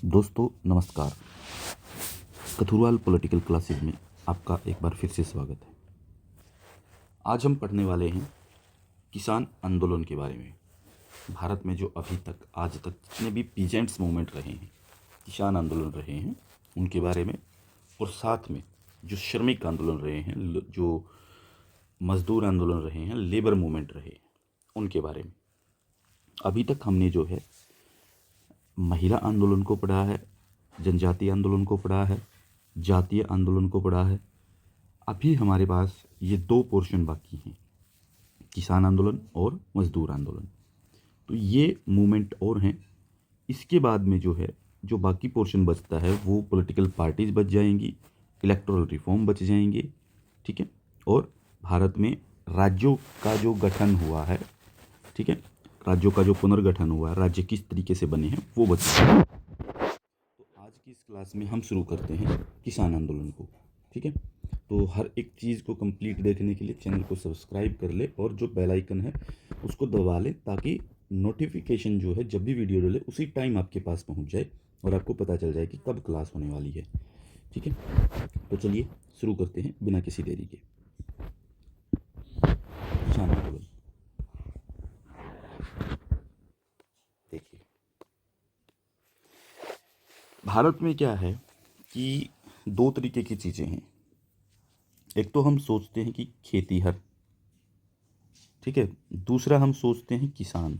दोस्तों नमस्कार। कथुरवाल political classes में आपका एक बार फिर से स्वागत है। आज हम पढ़ने वाले हैं किसान आंदोलन के बारे में। भारत में जो अभी तक आज तक जितने भी पीजेंट्स मूवमेंट रहे हैं, किसान आंदोलन रहे हैं, उनके बारे में, और साथ में जो श्रमिक आंदोलन रहे हैं, जो मजदूर आंदोलन रहे हैं, लेबर मूवमेंट रहे हैं, उनके बारे में। अभी तक हमने जो है महिला आंदोलन को पढ़ा है, जनजातीय आंदोलन को पढ़ा है, जातीय आंदोलन को पढ़ा है। अभी हमारे पास ये दो पोर्शन बाकी हैं, किसान आंदोलन और मजदूर आंदोलन। तो ये मूवमेंट और हैं। इसके बाद में जो है जो बाकी पोर्शन बचता है वो पॉलिटिकल पार्टीज बच जाएंगी, इलेक्टोरल रिफॉर्म बच जाएंगे, ठीक है। और भारत में राज्यों का जो गठन हुआ है, ठीक है, राज्यों का जो पुनर्गठन हुआ है, राज्य किस तरीके से बने हैं, वो बचता है। तो आज की इस क्लास में हम शुरू करते हैं किसान आंदोलन को, ठीक है। तो हर एक चीज़ को कंप्लीट देखने के लिए चैनल को सब्सक्राइब कर ले और जो बेल आइकन है उसको दबा ले, ताकि नोटिफिकेशन जो है जब भी वीडियो डले उसी टाइम आपके पास पहुंच जाए और आपको पता चल जाए कि कब क्लास होने वाली है, ठीक है। तो चलिए शुरू करते हैं बिना किसी देरी के। किसान आंदोलन देखिए, भारत में क्या है कि दो तरीके की चीज़ें हैं। एक तो हम सोचते हैं कि खेतीहर, ठीक है। दूसरा हम सोचते हैं किसान।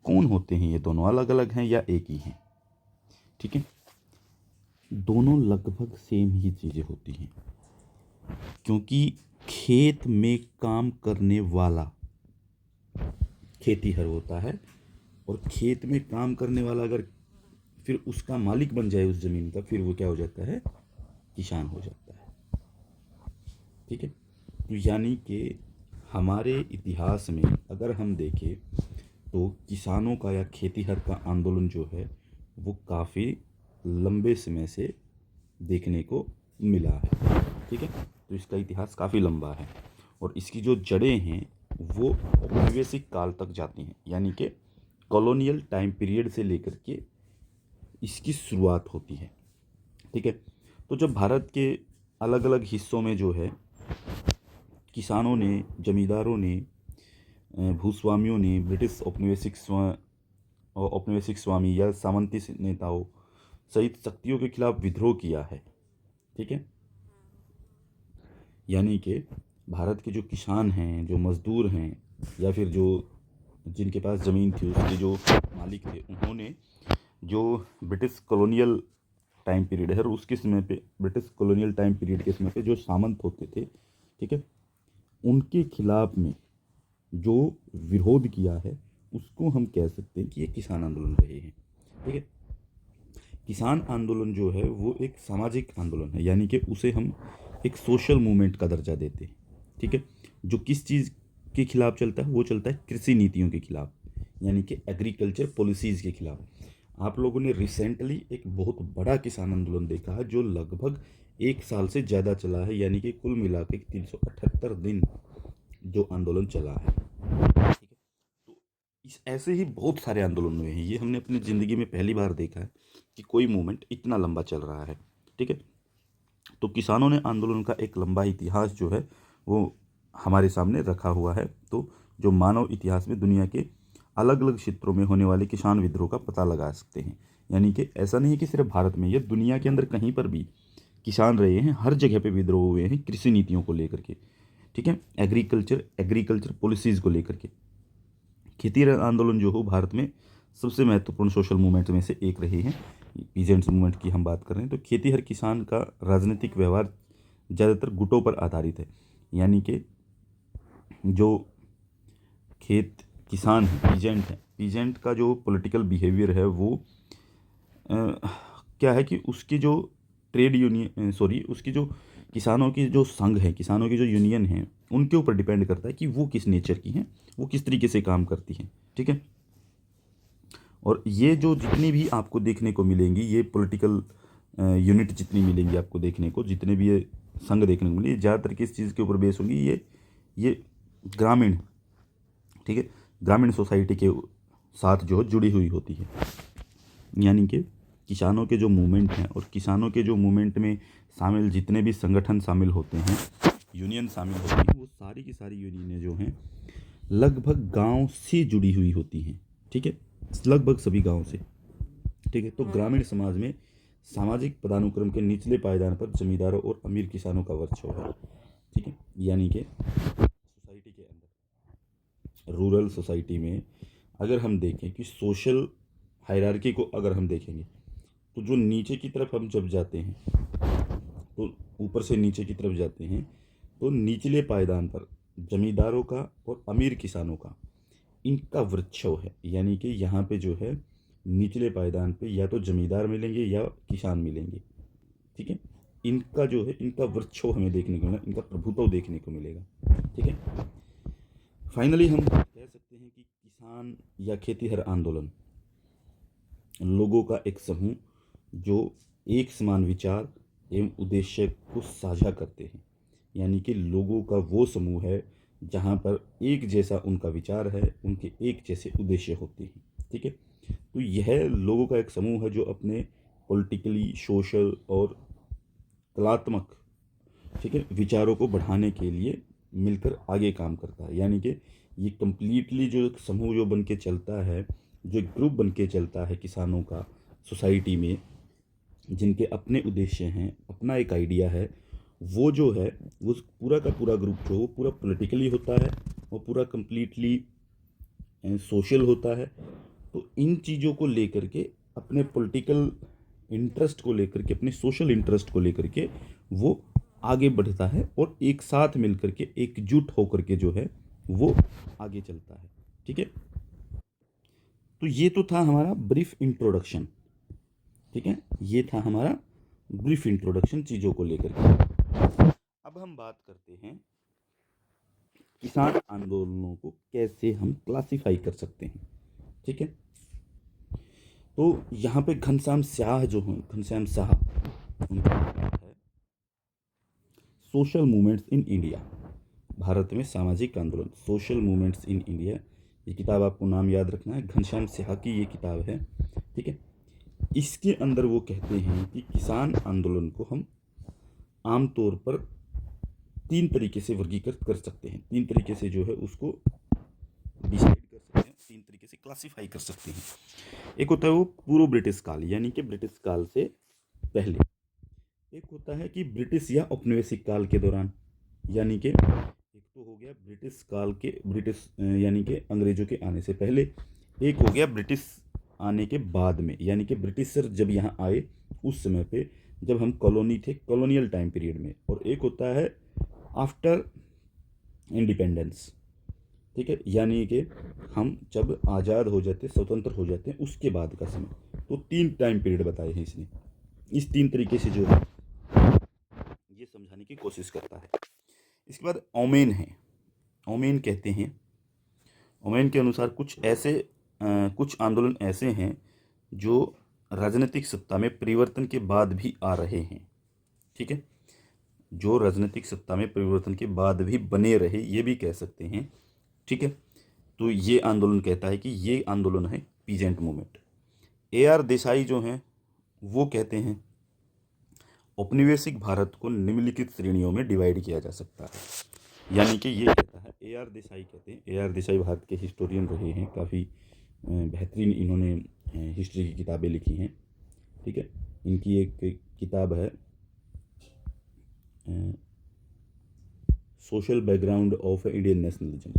कौन होते हैं ये दोनों? अलग अलग हैं या एक ही हैं? ठीक है, दोनों लगभग सेम ही चीज़ें होती हैं, क्योंकि खेत में काम करने वाला खेतीहर होता है, और खेत में काम करने वाला अगर फिर उसका मालिक बन जाए उस ज़मीन का, फिर वो क्या हो जाता है? किसान हो जाता है, ठीक है। तो यानी कि हमारे इतिहास में अगर हम देखें तो किसानों का या खेतीहर का आंदोलन जो है वो काफ़ी लंबे समय से देखने को मिला है, ठीक है। तो इसका इतिहास काफ़ी लंबा है और इसकी जो जड़ें हैं वो औपनिवेशिक काल तक जाती हैं, यानी कि कॉलोनियल टाइम पीरियड से लेकर के इसकी शुरुआत होती है, ठीक है। तो जब भारत के अलग अलग हिस्सों में जो है किसानों ने, जमींदारों ने, भूस्वामियों ने ब्रिटिश औपनिवेशिक स्वामी या सामंती नेताओं सहित शक्तियों के खिलाफ विद्रोह किया है, ठीक है। यानी कि भारत के जो किसान हैं, जो मज़दूर हैं, या फिर जो जिनके पास ज़मीन थी उसके जो मालिक थे, उन्होंने जो ब्रिटिश कॉलोनियल टाइम पीरियड है और उसके समय पे, ब्रिटिश कॉलोनियल टाइम पीरियड के समय पे जो सामंत होते थे, ठीक है, उनके खिलाफ में जो विरोध किया है उसको हम कह सकते हैं कि ये किसान आंदोलन रहे हैं, ठीक है। किसान आंदोलन जो है वो एक सामाजिक आंदोलन है, यानी कि उसे हम एक सोशल मूवमेंट का दर्जा देते हैं, ठीक है। जो किस चीज़ के खिलाफ चलता है? वो चलता है कृषि नीतियों के खिलाफ, यानी कि एग्रीकल्चर पॉलिसीज़ के खिलाफ। आप लोगों ने रिसेंटली एक बहुत बड़ा किसान आंदोलन देखा है जो लगभग 1 साल से ज़्यादा चला है, यानी कि कुल मिला के 378 दिन जो आंदोलन चला है, ठीक है। तो इस ऐसे ही बहुत सारे आंदोलन हुए हैं। ये हमने अपनी ज़िंदगी में पहली बार देखा है कि कोई मूवमेंट इतना लंबा चल रहा है, ठीक है। तो किसानों ने आंदोलन का एक लंबा इतिहास जो है वो हमारे सामने रखा हुआ है। तो जो मानव इतिहास में दुनिया के अलग अलग क्षेत्रों में होने वाले किसान विद्रोह का पता लगा सकते हैं। यानी कि ऐसा नहीं है कि सिर्फ भारत में, ये दुनिया के अंदर कहीं पर भी किसान रहे हैं, हर जगह पे विद्रोह हुए हैं कृषि नीतियों को लेकर के, ठीक है, एग्रीकल्चर पॉलिसीज़ को लेकर के। खेती आंदोलन जो हो भारत में सबसे महत्वपूर्ण सोशल मूवमेंट में से एक रहे हैं। पीजेंट्स मूवमेंट की हम बात कर रहे हैं तो खेती हर किसान का राजनीतिक व्यवहार ज़्यादातर गुटों पर आधारित है, यानी कि जो खेत किसान है, पीजेंट का जो पॉलिटिकल बिहेवियर है वो क्या है कि उसकी जो ट्रेड यूनियन सॉरी उसकी जो किसानों की जो संघ है, किसानों की जो यूनियन है, उनके ऊपर डिपेंड करता है कि वो किस नेचर की हैं, वो किस तरीके से काम करती हैं, ठीक है। और ये जो जितनी भी आपको देखने को मिलेंगी, ये पॉलिटिकल यूनिट जितनी मिलेंगी आपको देखने को, जितने भी ये संघ देखने को मिलेंगे, ज़्यादातर किस चीज़ के ऊपर बेस होंगी? ये ग्रामीण, ठीक है, ग्रामीण सोसाइटी के साथ जो जुड़ी हुई होती है। यानी कि किसानों के जो मूवमेंट हैं और किसानों के जो मूवमेंट में शामिल जितने भी संगठन शामिल होते हैं, यूनियन शामिल होती हैं, वो सारी की सारी यूनियनें जो हैं लगभग गांव से जुड़ी हुई होती हैं। ठीक है, लगभग सभी गांव से। ठीक है, तो ग्रामीण समाज में सामाजिक पदानुक्रम के निचले पायदान पर जमींदारों और अमीर किसानों का वर्चस्व है। ठीक है, यानी कि सोसाइटी के अंदर, रूरल सोसाइटी में अगर हम देखें कि सोशल हायरार्की को अगर हम देखेंगे तो जो नीचे की तरफ हम जब जाते हैं, तो ऊपर से नीचे की तरफ जाते हैं तो निचले पायदान पर जमींदारों का और अमीर किसानों का, इनका वर्चस्व है। यानी कि यहाँ पे जो है निचले पायदान पे या तो जमींदार मिलेंगे या किसान मिलेंगे। ठीक है, इनका जो है इनका वर्चस्व हमें देखने को मिलेगा, इनका प्रभुत्व देखने को मिलेगा। ठीक है, फाइनली हम कह सकते हैं कि किसान या खेतीहर आंदोलन लोगों का एक समूह जो एक समान विचार एवं उद्देश्य को साझा करते हैं। यानी कि लोगों का वो समूह है जहाँ पर एक जैसा उनका विचार है, उनके एक जैसे उद्देश्य होते हैं। ठीक है, तो यह लोगों का एक समूह है जो अपने पॉलिटिकली, सोशल और कलात्मक, ठीक है, विचारों को बढ़ाने के लिए मिलकर आगे काम करता है। यानी कि ये कंप्लीटली जो एक समूह जो बन के चलता है, जो एक ग्रुप बन के चलता है किसानों का सोसाइटी में, जिनके अपने उद्देश्य हैं, अपना एक आइडिया है, वो जो है वो पूरा का पूरा ग्रुप जो वो पूरा पॉलिटिकली होता है, वो पूरा कंप्लीटली सोशल होता है। तो इन चीज़ों को लेकर के, अपने पॉलिटिकल इंटरेस्ट को लेकर के, अपने सोशल इंटरेस्ट को लेकर के वो आगे बढ़ता है और एक साथ मिलकर के, एकजुट होकर के जो है वो आगे चलता है। ठीक है, तो ये तो था हमारा ब्रीफ इंट्रोडक्शन। ठीक है, ये था हमारा ब्रीफ इंट्रोडक्शन चीज़ों को लेकर के। अब हम बात करते हैं किसान आंदोलनों को कैसे हम क्लासिफाई कर सकते हैं। ठीक है, तो यहाँ पे घनश्याम स्याह जो हैं, घनश्याम स्याह, उनका किताब है social movements in India, Bharat में सामाजिक आंदोलन, सोशल मूवमेंट्स इन इंडिया। ये किताब आपको नाम याद रखना है, घनश्याम स्याह की ये किताब है। ठीक है, इसके अंदर वो कहते हैं कि किसान आंदोलन को हम आमतौर पर तीन तरीके से वर्गीकृत कर सकते हैं, तीन तरीके से जो है उसको डिसाइड कर सकते हैं, तीन तरीके से क्लासिफाई कर सकते हैं। एक होता है वो पूर्व ब्रिटिश काल, यानी कि ब्रिटिश काल से पहले। एक होता है कि ब्रिटिश या औपनिवेशिक काल के दौरान, यानी कि एक तो हो गया ब्रिटिश काल के, ब्रिटिश यानी कि अंग्रेजों के आने से पहले। एक हो गया ब्रिटिश आने के बाद में, यानी कि ब्रिटिशर जब यहाँ आए उस समय पे, जब हम कॉलोनी थे, कॉलोनियल टाइम पीरियड में। और एक होता है आफ्टर इंडिपेंडेंस। ठीक है, यानी कि हम जब आज़ाद हो जाते, स्वतंत्र हो जाते हैं, उसके बाद का समय। तो तीन टाइम पीरियड बताए हैं इसने। इस तीन तरीके से जो है ये समझाने की कोशिश करता है। इसके बाद ओमेन है। ओमेन कहते हैं, ओमेन के अनुसार कुछ आंदोलन ऐसे हैं जो राजनीतिक सत्ता में परिवर्तन के बाद भी आ रहे हैं। ठीक है, जो राजनीतिक सत्ता में परिवर्तन के बाद भी बने रहे, ये भी कह सकते हैं। ठीक है, तो ये आंदोलन कहता है कि ये आंदोलन है पीजेंट मूवमेंट। AR देसाई जो हैं वो कहते हैं औपनिवेशिक भारत को निम्नलिखित श्रेणियों में डिवाइड किया जा सकता है। यानी कि ये कहता है, AR देसाई कहते हैं, AR देसाई भारत के हिस्टोरियन रहे हैं, काफ़ी बेहतरीन इन्होंने हिस्ट्री की किताबें लिखी हैं। ठीक है, इनकी एक किताब है social background of Indian nationalism.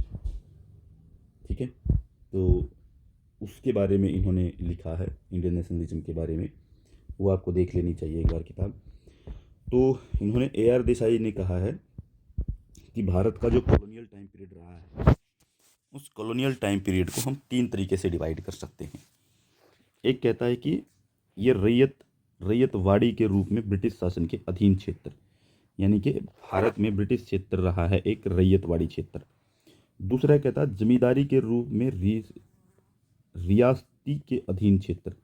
ठीक है, तो उसके बारे में इन्होंने लिखा है, इंडियन नेशनलिज्म के बारे में, वो आपको देख लेनी चाहिए एक बार किताब। तो इन्होंने AR देसाई ने कहा है कि भारत का जो कॉलोनियल टाइम पीरियड रहा है, उस कॉलोनियल टाइम पीरियड को हम तीन तरीके से डिवाइड कर सकते हैं। एक कहता है कि ये रैयतवाड़ी के रूप में ब्रिटिश शासन के अधीन क्षेत्र, यानी कि भारत में ब्रिटिश क्षेत्र रहा है एक रैयतवाड़ी क्षेत्र। दूसरा कहता है जमींदारी के रूप में रियासती के अधीन क्षेत्र,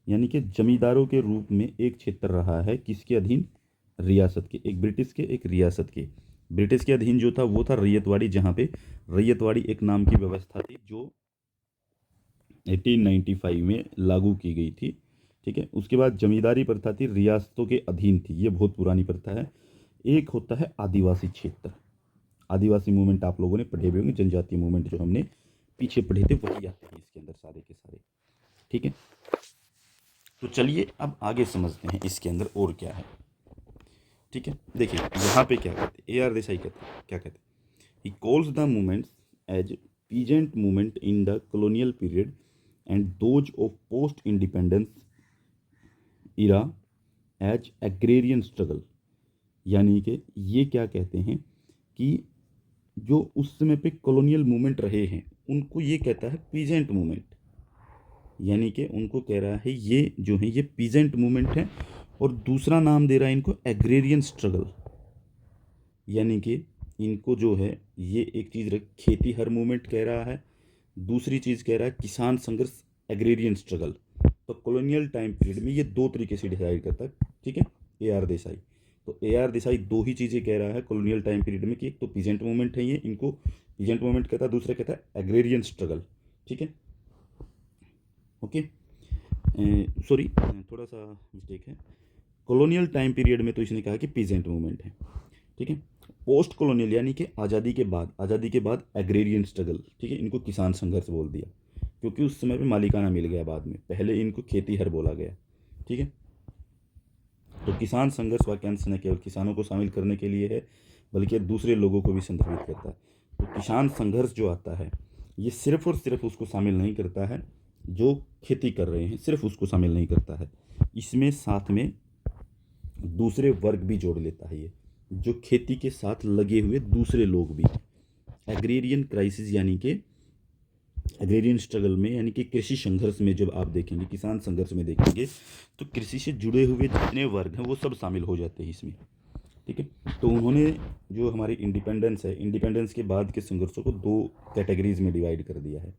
यानी कि जमींदारों के रूप में एक क्षेत्र रहा है किसके अधीन, रियासत के, एक ब्रिटिश के, एक रियासत के। ब्रिटिश के अधीन जो था वो था रैयतवाड़ी, जहाँ पे रैयतवाड़ी एक नाम की व्यवस्था थी जो 1895 में लागू की गई थी, ठीक है। उसके बाद जमींदारी प्रथा थी, रियासतों के अधीन थी, ये बहुत पुरानी प्रथा है। एक होता है आदिवासी क्षेत्र। आदिवासी मूवमेंट आप लोगों ने पढ़े हुए होंगे, जनजातीय मूवमेंट जो हमने पीछे पढ़े थे वही आते हैं इसके अंदर सारे के सारे। ठीक है, तो चलिए अब आगे समझते हैं इसके अंदर और क्या है। ठीक है, देखिए यहाँ पे क्या कहते हैं, AR देसाई कहते हैं, क्या कहते हैं, he calls the movements as peasant movement in the colonial period and those of post independence era as agrarian struggle. यानी कि ये क्या कहते हैं कि जो उस समय पे कॉलोनियल मूवमेंट रहे हैं उनको ये कहता है पीजेंट मूवमेंट। यानी कि उनको कह रहा है ये जो है ये पीजेंट मूवमेंट है, और दूसरा नाम दे रहा है इनको एग्रेरियन स्ट्रगल। यानी कि इनको जो है ये एक चीज़ खेती हर मूवमेंट कह रहा है, दूसरी चीज़ कह रहा है किसान संघर्ष एग्रेरियन स्ट्रगल। तो कॉलोनियल टाइम पीरियड में ये दो तरीके से डिसाइड करता है। ठीक है, AR देसाई, तो AR देसाई दो ही चीज़ें कह रहा है कॉलोनियल टाइम पीरियड में कि एक तो पीजेंट मूवमेंट है, ये इनको पीजेंट मूवमेंट कहता है, दूसरा कहता है एग्रेरियन स्ट्रगल। ठीक है, ओके, सॉरी थोड़ा सा मिस्टेक है, कॉलोनियल टाइम पीरियड में तो इसने कहा कि पीजेंट मूवमेंट है। ठीक है, पोस्ट कॉलोनियल यानी कि आज़ादी के बाद एग्रेरियन स्ट्रगल। ठीक है, इनको किसान संघर्ष बोल दिया क्योंकि उस समय पे मालिकाना मिल गया, बाद में पहले इनको खेती हर बोला गया। ठीक है, तो किसान संघर्ष वाक्यांश न केवल किसानों को शामिल करने के लिए है बल्कि दूसरे लोगों को भी संदर्भित करता है। तो किसान संघर्ष जो आता है ये सिर्फ और सिर्फ उसको शामिल नहीं करता है जो खेती कर रहे हैं, सिर्फ उसको शामिल नहीं करता है, इसमें साथ में दूसरे वर्ग भी जोड़ लेता है, ये जो खेती के साथ लगे हुए दूसरे लोग भी। एग्रेरियन क्राइसिस यानी कि एग्रेरियन स्ट्रगल में यानी कि कृषि संघर्ष में जब आप देखेंगे, किसान संघर्ष में देखेंगे तो कृषि से जुड़े हुए जितने वर्ग हैं वो सब शामिल हो जाते हैं इसमें। ठीक है, तो उन्होंने जो हमारी इंडिपेंडेंस है, इंडिपेंडेंस के बाद के संघर्षों को दो कैटेगरीज में डिवाइड कर दिया है।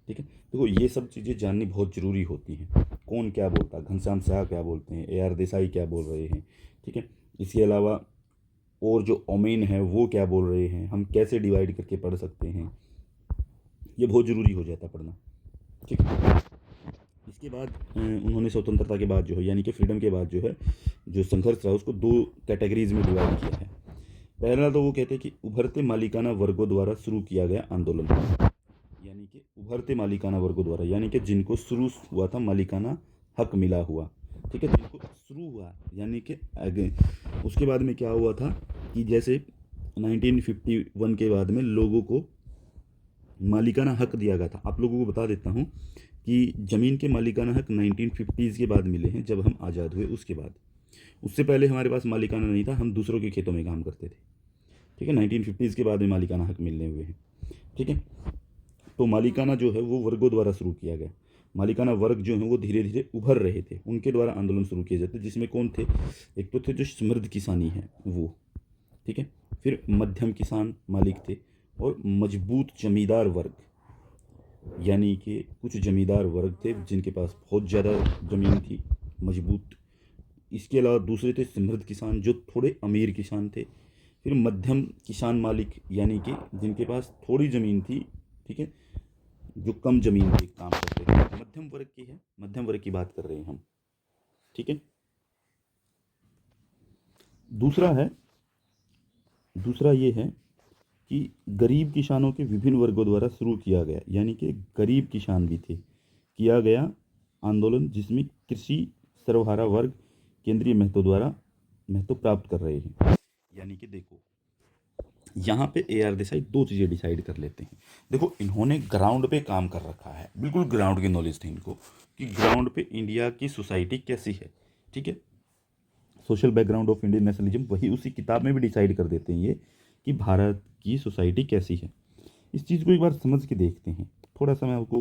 ठीक है, देखो ये सब चीज़ें जाननी बहुत ज़रूरी होती हैं, कौन क्या बोलता है, घनश्याम शाह क्या बोलते हैं, AR देसाई क्या बोल रहे हैं। ठीक है, इसके अलावा और जो ओमेन है वो क्या बोल रहे हैं, हम कैसे डिवाइड करके पढ़ सकते हैं, ये बहुत ज़रूरी हो जाता पढ़ना। ठीक है, इसके बाद उन्होंने स्वतंत्रता के बाद जो है यानी कि फ्रीडम के बाद जो है जो संघर्ष रहा उसको दो कैटेगरीज में डिवाइड किया है। पहला तो वो कहते हैं कि उभरते मालिकाना वर्गों द्वारा शुरू किया गया आंदोलन, यानी कि उभरते मालिकाना वर्गों द्वारा यानी कि जिनको शुरू हुआ था मालिकाना हक मिला हुआ। ठीक है, जिनको शुरू हुआ यानी कि उसके बाद में क्या हुआ था कि जैसे 1951 के बाद में लोगों को मालिकाना हक दिया गया था। आप लोगों को बता देता हूँ कि ज़मीन के मालिकाना हक 1950s के बाद मिले हैं, जब हम आज़ाद हुए उसके बाद। उससे पहले हमारे पास मालिकाना नहीं था, हम दूसरों के खेतों में काम करते थे। ठीक है, 1950s के बाद में मालिकाना हक मिलने हुए हैं। ठीक है, तो मालिकाना जो है वो वर्गों द्वारा शुरू किया गया। मालिकाना वर्ग जो हैं वो धीरे धीरे उभर रहे थे, उनके द्वारा आंदोलन शुरू किए जाते, जिसमें कौन थे, एक तो थे जो समृद्ध किसानी है वो। ठीक है, फिर मध्यम किसान मालिक थे और मजबूत जमींदार वर्ग, यानी कि कुछ जमींदार वर्ग थे जिनके पास बहुत ज़्यादा ज़मीन थी, मजबूत। इसके अलावा दूसरे थे समृद्ध किसान जो थोड़े अमीर किसान थे। फिर मध्यम किसान मालिक यानी कि जिनके पास थोड़ी ज़मीन थी। ठीक है, जो कम ज़मीन पे काम करते थे, मध्यम वर्ग की है, मध्यम वर्ग की बात कर रहे हैं हम। ठीक है, दूसरा ये है कि गरीब किसानों के विभिन्न वर्गों द्वारा शुरू किया गया, यानी कि गरीब किसान भी थे, किया गया आंदोलन जिसमें कृषि सर्वहारा वर्ग केंद्रीय महत्व प्राप्त कर रहे हैं। यानी कि देखो यहाँ पे AR देसाई दो चीज़ें डिसाइड कर लेते हैं। देखो इन्होंने ग्राउंड पे काम कर रखा है, बिल्कुल ग्राउंड की नॉलेज थी इनको कि ग्राउंड पे इंडिया की सोसाइटी कैसी है। ठीक है, social background of Indian nationalism, वही उसी किताब में भी डिसाइड कर देते हैं ये कि भारत की सोसाइटी कैसी है। इस चीज़ को एक बार समझ के देखते हैं, थोड़ा सा मैं आपको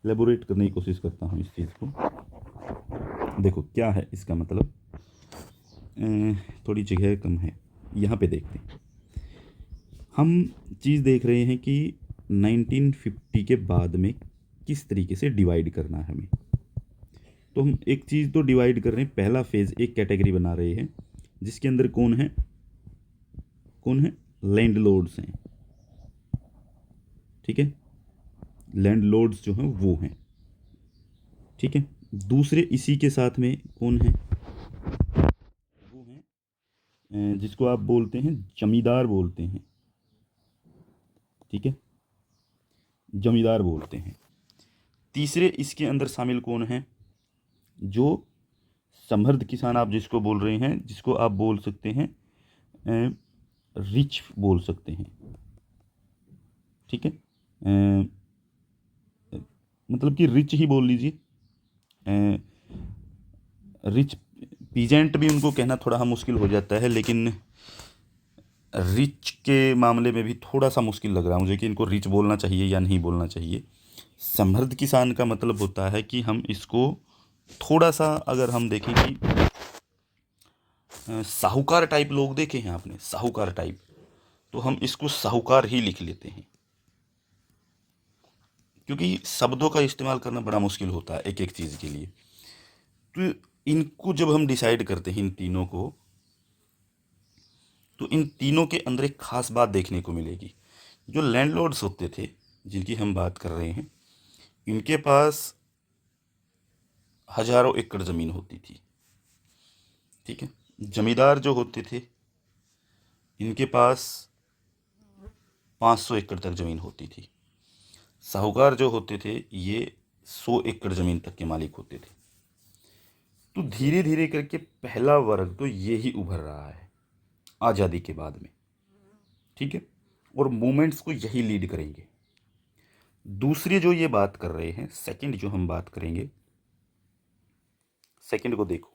एलेबोरेट करने की कोशिश करता हूँ इस चीज़ को। देखो क्या है इसका मतलब, थोड़ी जगह कम है, यहाँ पे देखते हैं। हम चीज़ देख रहे हैं कि 1950 के बाद में किस तरीके से डिवाइड करना है हमें। तो हम एक चीज़ तो डिवाइड कर रहे हैं, पहला फेज़ एक कैटेगरी बना रहे हैं जिसके अंदर कौन है लैंडलॉर्ड्स हैं। ठीक है, लैंडलॉर्ड्स जो हैं वो हैं। ठीक है, दूसरे इसी के साथ में कौन है, वो हैं जिसको आप बोलते हैं जमींदार बोलते हैं, ठीक है, जमींदार बोलते हैं। तीसरे इसके अंदर शामिल कौन है, जो समृद्ध किसान आप जिसको बोल रहे हैं, जिसको आप बोल सकते हैं रिच बोल सकते हैं, ठीक है, मतलब कि रिच ही बोल लीजिए, रिच। पीजेंट भी उनको कहना थोड़ा मुश्किल हो जाता है, लेकिन रिच के मामले में भी थोड़ा सा मुश्किल लग रहा है मुझे कि इनको रिच बोलना चाहिए या नहीं बोलना चाहिए। समृद्ध किसान का मतलब होता है कि हम इसको थोड़ा सा, अगर हम देखें कि साहूकार टाइप लोग देखे हैं आपने, साहूकार टाइप, तो हम इसको साहूकार ही लिख लेते हैं, क्योंकि शब्दों का इस्तेमाल करना बड़ा मुश्किल होता है एक एक चीज़ के लिए। तो इनको जब हम डिसाइड करते हैं इन तीनों को, तो इन तीनों के अंदर एक खास बात देखने को मिलेगी। जो लैंडलॉर्ड्स होते थे जिनकी हम बात कर रहे हैं, इनके पास हजारों एकड़ ज़मीन होती थी, ठीक है। जमींदार जो होते थे, इनके पास 500 एकड़ तक ज़मीन होती थी। साहूकार जो होते थे, ये 100 एकड़ ज़मीन तक के मालिक होते थे। तो धीरे धीरे करके पहला वर्ग तो ये ही उभर रहा है आज़ादी के बाद में, ठीक है, और मूवमेंट्स को यही लीड करेंगे। दूसरी जो ये बात कर रहे हैं, सेकंड जो हम बात करेंगे, सेकंड को देखो।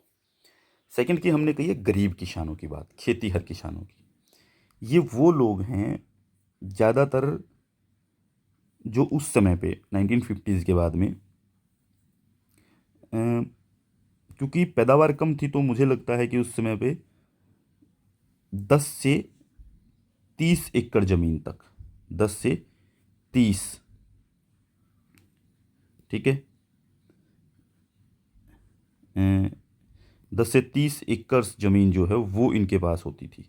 सेकंड की हमने कही है गरीब किसानों की बात, खेतीहर किसानों की। ये वो लोग हैं ज़्यादातर जो उस समय पे 1950s के बाद में, क्योंकि पैदावार कम थी, तो मुझे लगता है कि उस समय पे 10 से 30 एकड़ ज़मीन तक, 10 से 30, ठीक है, 10 से 30 एकड़ ज़मीन जो है वो इनके पास होती थी।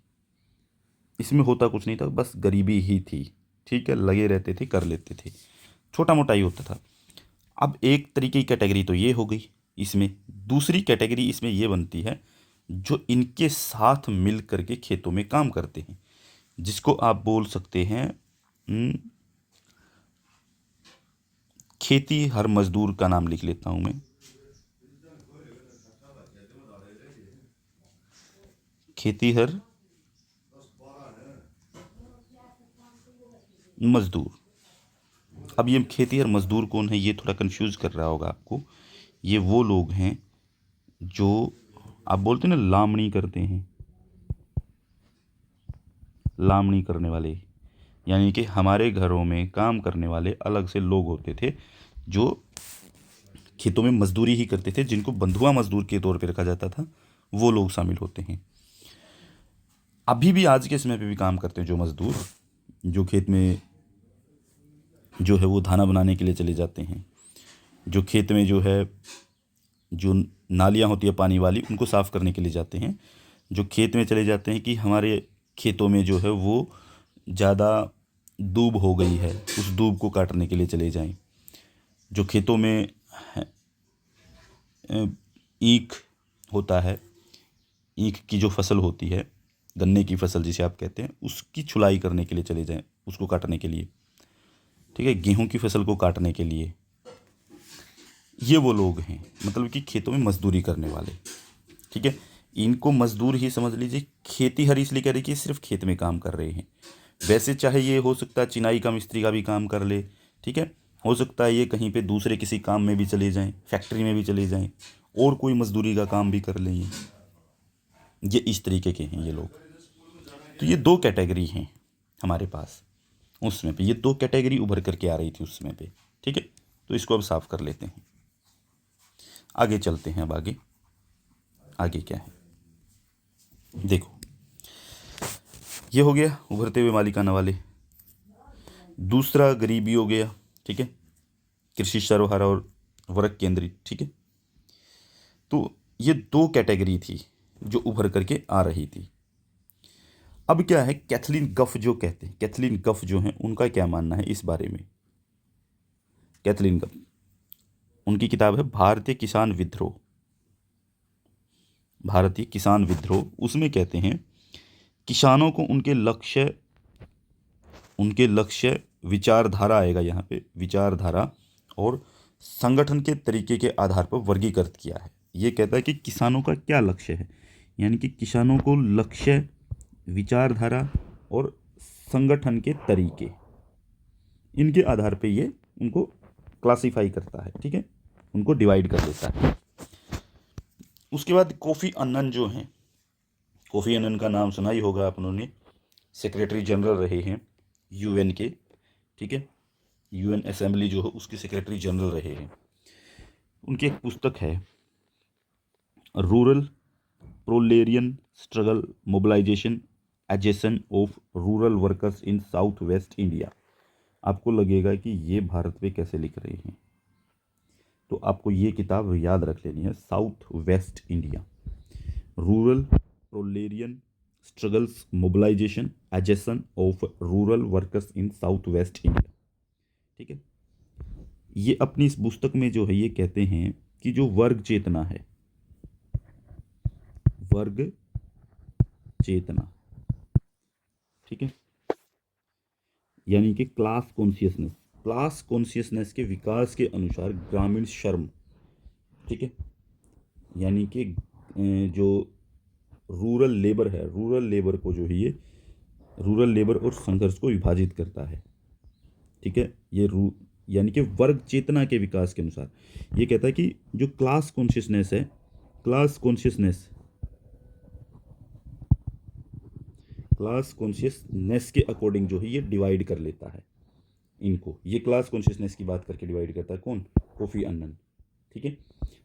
इसमें होता कुछ नहीं था, बस गरीबी ही थी, ठीक है, लगे रहते थे, कर लेते थे, छोटा मोटा ही होता था। अब एक तरीके की कैटेगरी तो ये हो गई इसमें। दूसरी कैटेगरी इसमें ये बनती है जो इनके साथ मिल करके खेतों में काम करते हैं, जिसको आप बोल सकते हैं खेती हर मजदूर का नाम लिख लेता हूं मैं, खेती हर मजदूर। अब ये खेती हर मजदूर कौन है, ये थोड़ा कंफ्यूज कर रहा होगा आपको। ये वो लोग हैं जो आप बोलते हैं ना लामणी करते हैं, लामणी करने वाले, यानी कि हमारे घरों में काम करने वाले अलग से लोग होते थे जो खेतों में मजदूरी ही करते थे, जिनको बंधुआ मजदूर के तौर पे रखा जाता था, वो लोग शामिल होते हैं। अभी भी आज के समय पे भी काम करते हैं जो मजदूर, जो खेत में जो है वो धाना बनाने के लिए चले जाते हैं, जो खेत में जो है, जो नालियाँ होती है पानी वाली, उनको साफ़ करने के लिए जाते हैं, जो खेत में चले जाते हैं कि हमारे खेतों में जो है वो ज़्यादा दूब हो गई है, उस दूब को काटने के लिए चले जाएं, जो खेतों में ईख होता है, ईख की जो फसल होती है, गन्ने की फसल जिसे आप कहते हैं, उसकी छुलाई करने के लिए चले जाएं, उसको काटने के लिए, ठीक है, गेहूं की फसल को काटने के लिए। ये वो लोग हैं मतलब कि खेतों में मजदूरी करने वाले, ठीक है। इनको मजदूर ही समझ लीजिए। खेती हर इसलिए कह रही कि सिर्फ खेत में काम कर रहे हैं, वैसे चाहे ये हो सकता है चिनाई का मिस्त्री का भी काम कर ले, ठीक है, हो सकता है ये कहीं पे दूसरे किसी काम में भी चले जाएं, फैक्ट्री में भी चले जाएं, और कोई मजदूरी का काम भी कर लें। ये इस तरीके के हैं ये लोग। तो ये दो कैटेगरी हैं हमारे पास उस समय पे, ये दो कैटेगरी उभर करके आ रही थी उस समय पे, ठीक है। तो इसको अब साफ कर लेते हैं, आगे चलते हैं। अब आगे आगे क्या है देखो, ये हो गया उभरते हुए मालिकाना वाले। दूसरा गरीबी हो गया, ठीक है, कृषि सर्वहारा और वर्ग केंद्रित, ठीक है। तो ये दो कैटेगरी थी जो उभर करके आ रही थी। अब क्या है, कैथलीन गफ जो कहते हैं, कैथलीन गफ जो हैं उनका क्या मानना है इस बारे में। कैथलीन गफ उनकी किताब है भारतीय किसान विद्रोह, भारतीय किसान विद्रोह। उसमें कहते हैं किसानों को उनके लक्ष्य विचारधारा आएगा यहाँ पे, विचारधारा और संगठन के तरीके के आधार पर वर्गीकृत किया है। ये कहता है कि किसानों का क्या लक्ष्य है, यानी कि किसानों को लक्ष्य, विचारधारा और संगठन के तरीके, इनके आधार पे ये उनको क्लासिफाई करता है, ठीक है, उनको डिवाइड कर देता है। उसके बाद कोफी अन्नन जो हैं, कोफी अन्नन का नाम सुना ही होगा आप लोगों ने, सेक्रेटरी जनरल रहे हैं यूएन के, ठीक है, यूएन असेंबली जो है उसके सेक्रेटरी जनरल रहे हैं। उनकी एक पुस्तक है rural proletarian struggle mobilisation agitation of rural workers in south west India. आपको लगेगा कि ये भारत पे कैसे लिख रहे हैं, तो आपको ये किताब याद रख लेनी है, south west India, rural proletarian struggles mobilisation agitation of rural workers in south west India, ठीक है। ये अपनी इस पुस्तक में जो है ये कहते हैं कि जो वर्ग चेतना है, वर्ग चेतना, ठीक है, यानी कि क्लास कॉन्शियसनेस के विकास के अनुसार ग्रामीण श्रम, ठीक है, यानी कि जो रूरल लेबर है, रूरल लेबर को जो है ये रूरल लेबर और संघर्ष को विभाजित करता है, ठीक है। ये यानी कि वर्ग चेतना के विकास के अनुसार ये कहता है कि जो क्लास कॉन्शियसनेस है, क्लास कॉन्शियसनेस के अकॉर्डिंग जो है ये डिवाइड कर लेता है इनको। ये क्लास कॉन्शियसनेस की बात करके डिवाइड करता है कौन, कोफी अन्नन, ठीक है।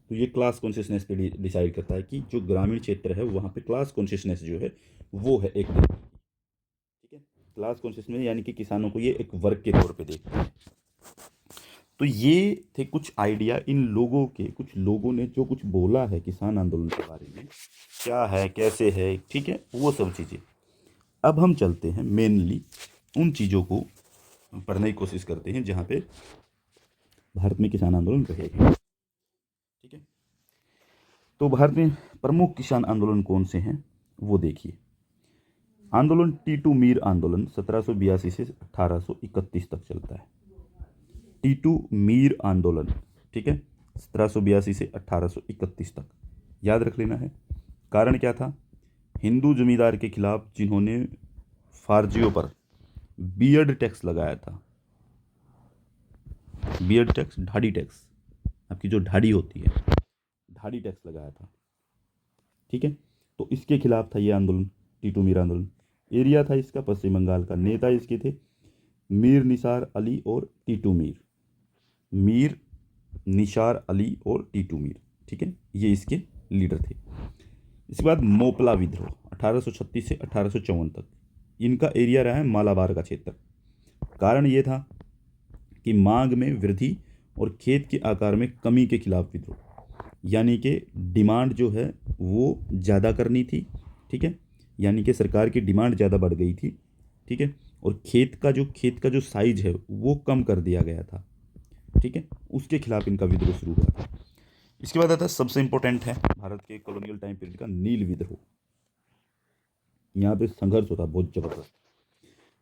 तो ये क्लास कॉन्शियसनेस पे डिसाइड करता है कि जो ग्रामीण क्षेत्र है वहाँ पे क्लास कॉन्शियसनेस जो है वो है एक तरह की, ठीक है, क्लास कॉन्शियसनेस, यानी कि किसानों को ये एक वर्ग के तौर पे देखते हैं। तो ये थे कुछ आइडिया इन लोगों के, कुछ लोगों ने जो कुछ बोला है किसान आंदोलन के बारे में, क्या है, कैसे है, ठीक है, वो सब चीज़ें। अब हम चलते हैं मेनली उन चीज़ों को पढ़ने की कोशिश करते हैं जहाँ पे भारत में किसान आंदोलन रहे, ठीक है। तो भारत में प्रमुख किसान आंदोलन कौन से हैं वो देखिए। आंदोलन टीटू मीर आंदोलन 1782 से 1831 तक चलता है। टीटू मीर आंदोलन, ठीक है, 1782 से 1831 तक याद रख लेना है। कारण क्या था, हिंदू जमींदार के खिलाफ जिन्होंने फारजियों पर बियर्ड टैक्स लगाया था, बियर्ड टैक्स, ढाड़ी टैक्स, आपकी जो ढाड़ी होती है, ढाड़ी टैक्स लगाया था, ठीक है। तो इसके खिलाफ था ये आंदोलन, टीटू मीर आंदोलन। एरिया था इसका पश्चिम बंगाल का। नेता इसके थे मीर निसार अली और टीटू मीर, मीर निसार अली और टीटू मीर, ठीक है, ये इसके लीडर थे। इसके बाद मोपला विद्रोह 1836 से 1854 तक, इनका एरिया रहा है मालाबार का क्षेत्र। कारण ये था कि मांग में वृद्धि और खेत के आकार में कमी के खिलाफ विद्रोह, यानी कि डिमांड जो है वो ज़्यादा करनी थी, ठीक है, यानी कि सरकार की डिमांड ज़्यादा बढ़ गई थी, ठीक है, और खेत का जो साइज है वो कम कर दिया गया था, ठीक है, उसके खिलाफ इनका विद्रोह शुरू हुआ था। इसके बाद आता है सबसे इंपॉर्टेंट है भारत के कॉलोनियल टाइम पीरियड का नील विद्रोह। यहाँ पे संघर्ष होता है बहुत जबरदस्त,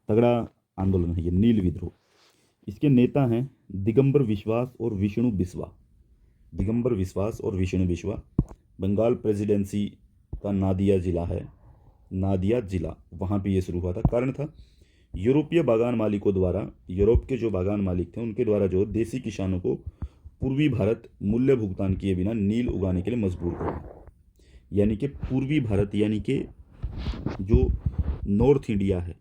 तगड़ा आंदोलन है ये नील विद्रोह। इसके नेता हैं दिगंबर विश्वास और विष्णु बिस्वा, दिगंबर विश्वास और विष्णु बिस्वा। बंगाल प्रेसिडेंसी का नादिया जिला है, नादिया जिला, वहाँ पे ये शुरू हुआ था। कारण था यूरोपीय बागान मालिकों द्वारा, यूरोप के जो बागान मालिक थे उनके द्वारा जो देसी किसानों को पूर्वी भारत मूल्य भुगतान किए बिना नील उगाने के लिए मजबूर करना, यानी कि पूर्वी भारत, यानी कि जो नॉर्थ इंडिया है,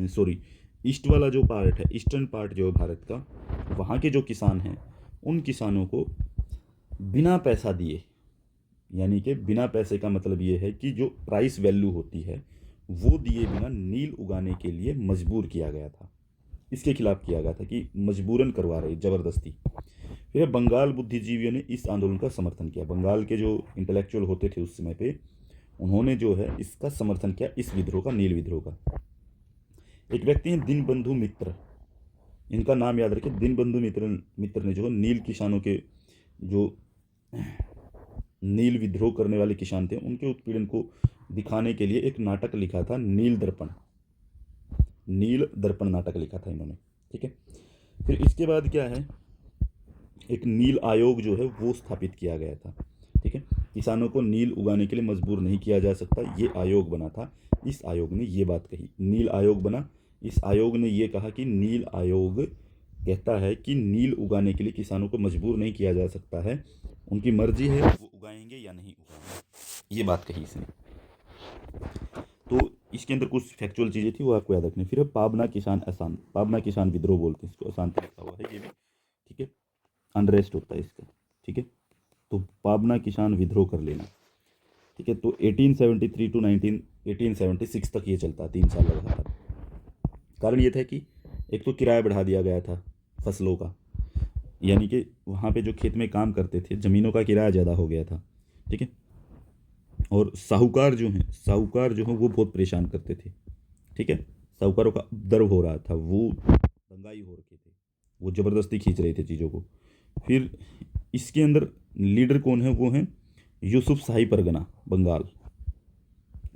सॉरी ईस्ट वाला जो पार्ट है, ईस्टर्न पार्ट जो है भारत का, वहाँ के जो किसान हैं उन किसानों को बिना पैसा दिए, यानी कि बिना पैसे का मतलब ये है कि जो प्राइस वैल्यू होती है वो दिए बिना नील उगाने के लिए मजबूर किया गया था। इसके खिलाफ किया गया था कि मजबूरन करवा रहे, ज़बरदस्ती। फिर बंगाल बुद्धिजीवियों ने इस आंदोलन का समर्थन किया। बंगाल के जो इंटेलेक्चुअल होते थे उस समय पे, उन्होंने जो है इसका समर्थन किया, इस विद्रोह का, नील विद्रोह का। एक व्यक्ति हैं दीनबंधु मित्र, इनका नाम याद रखें। दीनबंधु मित्र ने जो नील किसानों के जो नील विद्रोह करने वाले किसान थे उनके उत्पीड़न को दिखाने के लिए एक नाटक लिखा था, नील दर्पण। नील दर्पण नाटक लिखा था इन्होंने, ठीक है। फिर इसके बाद क्या है, एक नील आयोग जो है वो स्थापित किया गया था, ठीक है। किसानों को नील उगाने के लिए मजबूर नहीं किया जा सकता, ये आयोग बना था। इस आयोग ने ये बात कही, नील आयोग बना। इस आयोग ने ये कहा कि नील आयोग कहता है कि नील उगाने के लिए किसानों को मजबूर नहीं किया जा सकता है, उनकी मर्जी है वो उगाएंगे या नहीं उगाएंगे, ये बात कही इसने। तो इसके अंदर कुछ फैक्चुअल चीज़ें थी वो आपको याद रखनी। फिर है पाबना किसान अशांत, पाबना किसान विद्रोह बोलते हैं इसको, अशांति लिखा हुआ है ये भी, ठीक है। अनरेस्ट होता है इसका, ठीक है। तो पाबना किसान विद्रोह कर लेना, ठीक है। तो 1873 टू 1876 तक ये चलता, 3 साल लगातार। कारण ये था कि एक तो किराया बढ़ा दिया गया था फसलों का, यानी कि वहाँ पे जो खेत में काम करते थे ज़मीनों का किराया ज़्यादा हो गया था, ठीक है। और साहूकार जो हैं वो बहुत परेशान करते थे, ठीक है। साहूकारों का उपद्रव हो रहा था, वो दंगाई हो रखे थे, वो ज़बरदस्ती खींच रहे थे चीज़ों को। फिर इसके अंदर लीडर कौन है, वो हैं यूसुफ शाही परगना, बंगाल।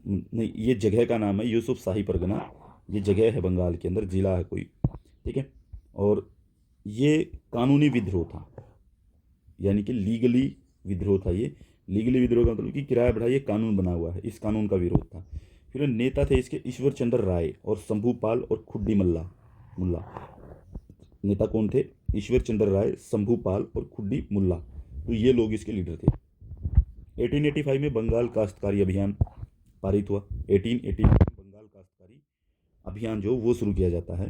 नहीं, ये जगह का नाम है यूसुफ शाही परगना, ये जगह है बंगाल के अंदर, ज़िला है कोई, ठीक है। और ये कानूनी विद्रोह था, यानी कि लीगली विद्रोह था ये। लीगली विद्रोह का मतलब कि किराया बढ़ा, ये कानून बना हुआ है, इस कानून का विरोध था। फिर नेता थे इसके ईश्वर चंद्र राय और शंभू पाल और खुड्डी मुल्ला। नेता कौन थे, ईश्वर चंद्र राय, शंभू पाल और खुड्डी मुल्ला, तो ये लोग इसके लीडर थे। 1885 में बंगाल काश्तकारी अभियान पारित हुआ। 1885 में बंगाल काश्तकारी अभियान जो वो शुरू किया जाता है,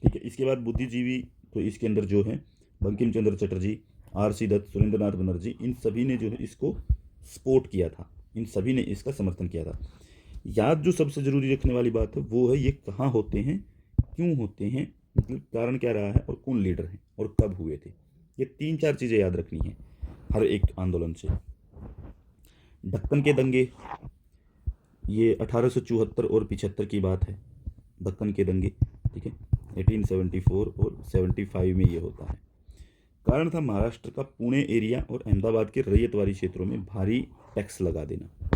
ठीक है। इसके बाद बुद्धिजीवी, तो इसके अंदर जो है बंकिम चंद्र चटर्जी, आर.सी. दत्त, सुरेंद्र नाथ बनर्जी, इन सभी ने जो है इसको सपोर्ट किया था, इन सभी ने इसका समर्थन किया था। याद जो सबसे ज़रूरी रखने वाली बात है वो है ये कहाँ होते हैं, क्यों होते हैं, मतलब कारण क्या रहा है और कौन लीडर हैं और कब हुए थे। ये 3-4 चीज़ें याद रखनी है हर एक आंदोलन से। दक्कन के दंगे, ये 1874 और 75 की बात है, दक्कन के दंगे, ठीक है। 1874 और 75 में ये होता है। कारण था महाराष्ट्र का पुणे एरिया और अहमदाबाद के रैयतवाड़ी क्षेत्रों में भारी टैक्स लगा देना,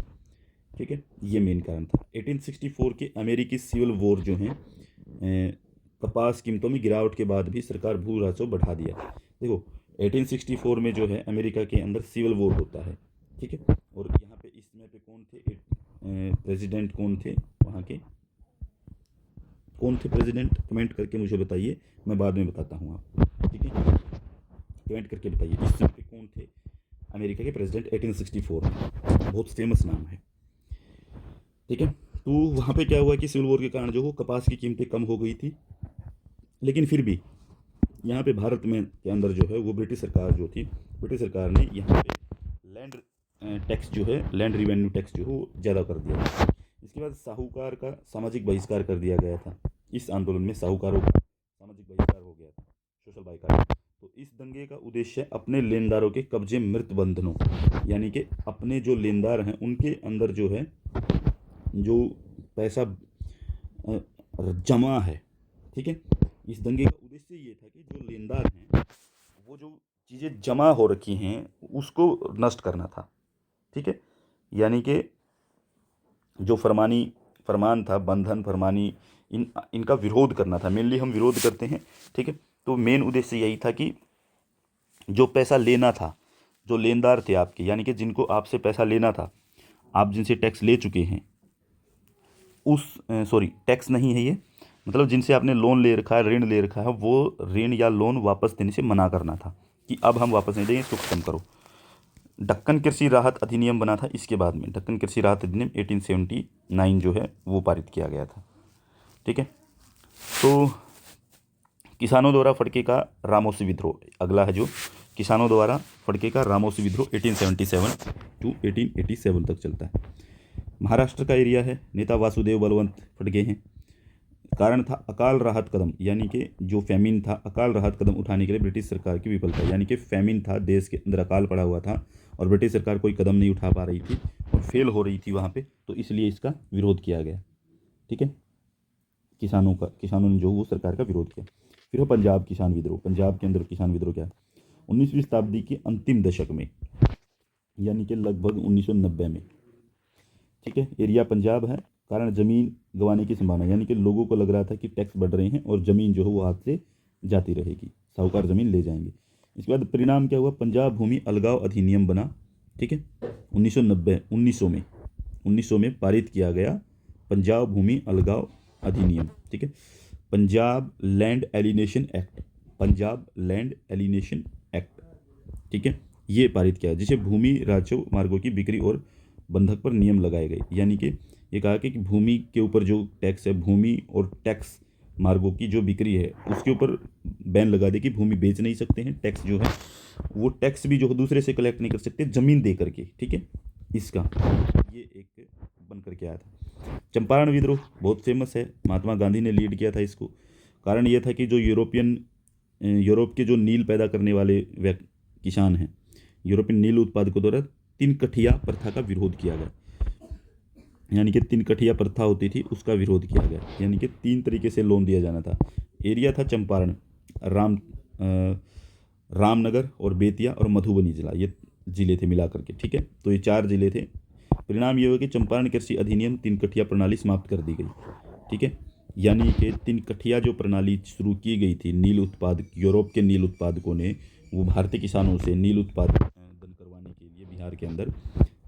ठीक है, ये मेन कारण था। 1864 के अमेरिकी सिविल वॉर जो हैं, कपास कीमतों में गिरावट के बाद भी सरकार भू राजस्व बढ़ा दिया। देखो 1864 में जो है अमेरिका के अंदर सिविल वॉर होता है, ठीक है। और यहाँ पे इसमें पे कौन थे, प्रेसिडेंट कौन थे वहाँ के, कौन थे प्रेसिडेंट, कमेंट करके मुझे बताइए, मैं बाद में बताता हूँ आपको, ठीक है। कमेंट करके बताइए इस समय पे कौन थे अमेरिका के प्रेसिडेंट 1864 में, बहुत फेमस नाम है, ठीक है। तो वहाँ पे क्या हुआ कि सिविल वॉर के कारण जो हो कपास की कीमतें कम हो गई थी, लेकिन फिर भी यहाँ पे भारत में के अंदर जो है वो ब्रिटिश सरकार जो थी, ब्रिटिश सरकार ने यहाँ पे लैंड टैक्स जो है, लैंड रिवेन्यू टैक्स जो है वो ज़्यादा कर दिया। इसके बाद साहूकार का सामाजिक बहिष्कार कर दिया गया था। इस आंदोलन में साहूकारों का सामाजिक बहिष्कार हो गया था, सोशल बाइकाट। तो इस दंगे का उद्देश्य अपने लेनदारों के कब्जे मृत बंधनों, यानी कि अपने जो लेनदार हैं उनके अंदर जो है जो पैसा जमा है, ठीक है। इस दंगे का उद्देश्य ये था कि जो लेनदार हैं वो जो चीज़ें जमा हो रखी हैं उसको नष्ट करना था, ठीक है। यानी कि जो फरमान था, बंधन फरमानी, इनका विरोध करना था, मेनली हम विरोध करते हैं, ठीक है। तो मेन उद्देश्य यही था कि जो पैसा लेना था, जो लेनदार थे आपके, यानी कि जिनको आपसे पैसा लेना था, आप जिनसे टैक्स ले चुके हैं, टैक्स नहीं है ये, मतलब जिनसे आपने लोन ले रखा है, ऋण ले रखा है, वो ऋण या लोन वापस देने से मना करना था कि अब हम वापस नहीं देंगे, इसको खत्म करो। दक्कन कृषि राहत अधिनियम बना था इसके बाद में, दक्कन कृषि राहत अधिनियम 1879 जो है वो पारित किया गया था, ठीक है। तो किसानों द्वारा फड़के का रामोसी विद्रोह अगला है, जो किसानों द्वारा फड़के का रामोसी विद्रोह 1877 टू 1887 तक चलता है। महाराष्ट्र का एरिया है, नेता वासुदेव बलवंत फड़के हैं। कारण था अकाल राहत कदम, यानी कि जो फैमिन था, अकाल राहत कदम उठाने के लिए ब्रिटिश सरकार की विफलता, यानी कि फैमिन था, देश के अंदर अकाल पड़ा हुआ था और ब्रिटिश सरकार कोई कदम नहीं उठा पा रही थी और फेल हो रही थी वहाँ पे, तो इसलिए इसका विरोध किया गया, ठीक है। किसानों ने जो वो सरकार का विरोध किया। फिर वो पंजाब किसान विद्रोह, पंजाब के अंदर किसान विद्रोह क्या है, 19वीं शताब्दी के अंतिम दशक में, यानी कि लगभग 1990 में। ठीक है, एरिया पंजाब है, कारण ज़मीन गंवाने की संभावना, यानी कि लोगों को लग रहा था कि टैक्स बढ़ रहे हैं और ज़मीन जो है वो हाथ से जाती रहेगी, साहूकार ज़मीन ले जाएंगे। इसके बाद परिणाम क्या हुआ, पंजाब भूमि अलगाव अधिनियम बना। ठीक है, 1900 में पारित किया गया पंजाब भूमि अलगाव अधिनियम। ठीक है, Punjab land alienation act, Punjab land alienation act. ठीक है, ये पारित किया, जिसे भूमि राजस्व मार्गों की बिक्री और बंधक पर नियम लगाए गए। यानी कि ये कहा कि भूमि के ऊपर जो टैक्स है, भूमि और टैक्स मार्गों की जो बिक्री है उसके ऊपर बैन लगा दे कि भूमि बेच नहीं सकते हैं, टैक्स जो है वो टैक्स भी जो है दूसरे से कलेक्ट नहीं कर सकते ज़मीन दे करके। ठीक है, इसका ये एक बन करके आया था। चंपारण विद्रोह बहुत फेमस है, महात्मा गांधी ने लीड किया था इसको। कारण ये था कि जो यूरोप के जो नील पैदा करने वाले किसान हैं, यूरोपियन नील उत्पादकों द्वारा 3 कठिया प्रथा का विरोध किया गया। यानी कि 3 कठिया प्रथा होती थी, उसका विरोध किया गया। यानी कि 3 तरीके से लोन दिया जाना था। एरिया था चंपारण, रामनगर और बेतिया और मधुबनी जिला, ये ज़िले थे मिला करके। ठीक है, तो ये 4 ज़िले थे। परिणाम ये हुआ कि चंपारण कृषि अधिनियम 3 कठिया प्रणाली समाप्त कर दी गई। ठीक है, यानी कि 3 कठिया जो प्रणाली शुरू की गई थी, नील उत्पादक यूरोप के नील उत्पादकों ने वो भारतीय किसानों से नील उत्पादन करवाने के लिए बिहार के अंदर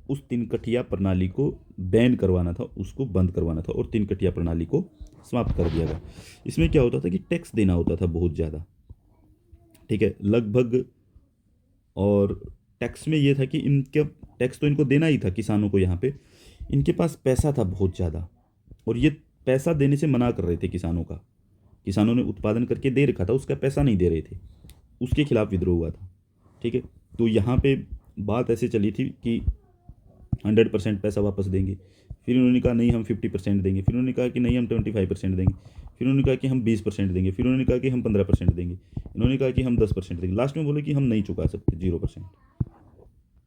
उस 3 कठिया प्रणाली को बैन करवाना था, उसको बंद करवाना था और 3 कठिया प्रणाली को समाप्त कर दिया गया। इसमें क्या होता था कि टैक्स देना होता था बहुत ज़्यादा। ठीक है, लगभग, और टैक्स में ये था कि इनके टैक्स तो इनको देना ही था किसानों को, यहाँ पे इनके पास पैसा था बहुत ज़्यादा और ये पैसा देने से मना कर रहे थे किसानों का। किसानों ने उत्पादन करके दे रखा था, उसका पैसा नहीं दे रहे थे, उसके खिलाफ विद्रोह हुआ था। ठीक है, तो यहाँ पे बात ऐसे चली थी कि 100% पैसा वापस देंगे, फिर उन्होंने कहा नहीं हम 50% देंगे, फिर उन्होंने कहा कि नहीं हम 25% देंगे, फिर उन्होंने कहा कि हम 20% देंगे, फिर उन्होंने कहा कि हम 15% देंगे, इन्होंने कहा कि हम 10% देंगे, लास्ट में बोले कि हम नहीं चुका सकते 0%।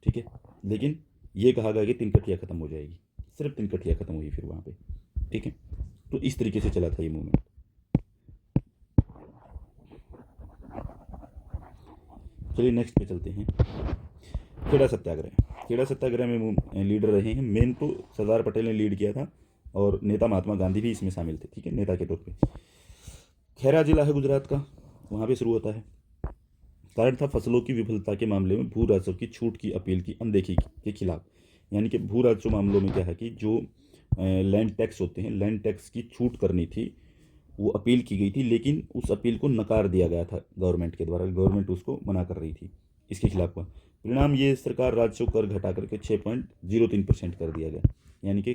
ठीक है, लेकिन ये कहा गया कि 3 कठिया खत्म हो जाएगी, सिर्फ 3 कठिया खत्म हुई फिर वहाँ पे। ठीक है, तो इस तरीके से चला था ये मूवमेंट। चलिए नेक्स्ट पे चलते हैं। खेड़ा सत्याग्रह। खेड़ा सत्याग्रह में लीडर रहे हैं, मेन तो सरदार पटेल ने लीड किया था और नेता महात्मा गांधी भी इसमें शामिल थे। ठीक है, नेता के तौर पे। खेड़ा जिला है गुजरात का, वहाँ पे शुरू होता है। कारण था फसलों की विफलता के मामले में भू राजस्व की छूट की अपील की अनदेखी के खिलाफ। यानी कि भू राजस्व मामलों में क्या है कि जो लैंड टैक्स होते हैं, लैंड टैक्स की छूट करनी थी, वो अपील की गई थी, लेकिन उस अपील को नकार दिया गया था गवर्नमेंट के द्वारा, गवर्नमेंट उसको मना कर रही थी, इसके खिलाफ हुआ। परिणाम ये सरकार राजस्व कर घटा करके 6.03% कर दिया गया। यानी कि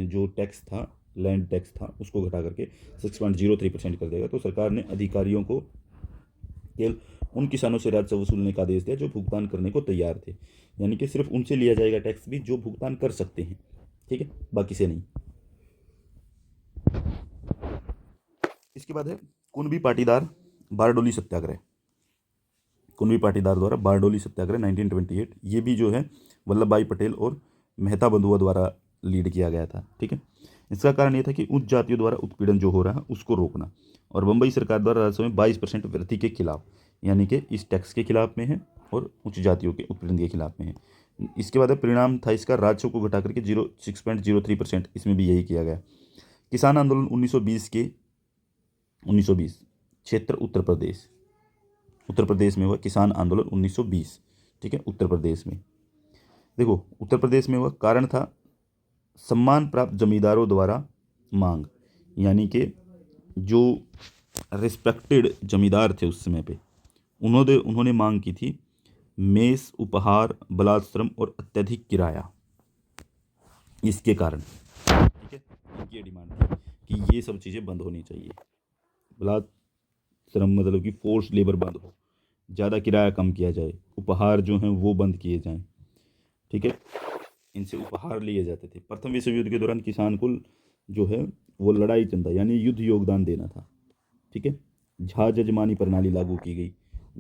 जो टैक्स था, लैंड टैक्स था, उसको घटा करके 6.03% कर दिया गया। तो सरकार ने अधिकारियों को केवल उन किसानों से राजस्व वसूलने का आदेश दिया जो भुगतान करने को तैयार थे। यानी कि सिर्फ उनसे लिया जाएगा टैक्स भी जो भुगतान कर सकते हैं। ठीक है, बाकी से नहीं। इसके बाद है कुणबी पाटीदार बारडोली सत्याग्रह। कुणबी पाटीदार द्वारा बारडोली सत्याग्रह 1928, ये भी जो है वल्लभ भाई पटेल और मेहता बंधुआ द्वारा लीड किया गया था। ठीक है, इसका कारण ये था कि उच्च जातियों द्वारा उत्पीड़न जो हो रहा है उसको रोकना, और बम्बई सरकार द्वारा राजस्व में 22% वृद्धि के खिलाफ, यानी कि इस टैक्स के खिलाफ में है और उच्च जातियों के उत्पीड़न के खिलाफ में है। इसके बाद परिणाम था इसका राजस्व को घटा करके 6.03%, इसमें भी यही किया गया। किसान आंदोलन 1920 क्षेत्र उत्तर प्रदेश में हुआ किसान आंदोलन 1920। ठीक है, उत्तर प्रदेश में देखो, उत्तर प्रदेश में हुआ, कारण था सम्मान प्राप्त जमींदारों द्वारा मांग। यानी कि जो रिस्पेक्टेड जमींदार थे उस समय पे, उन्होंने मांग की थी मेष, उपहार, बलात्श्रम और अत्यधिक किराया, इसके कारण। ठीक है, इनकी डिमांड थी कि ये सब चीज़ें बंद होनी चाहिए। बलात्श्रम मतलब कि फोर्स लेबर बंद हो, ज़्यादा किराया कम किया जाए, उपहार जो हैं वो बंद किए जाएं। ठीक है, इनसे उपहार लिए जाते थे। प्रथम विश्व युद्ध के दौरान किसान को जो है वो लड़ाई चंदा यानी युद्ध योगदान देना था। ठीक है, झा जजमानी प्रणाली लागू की गई।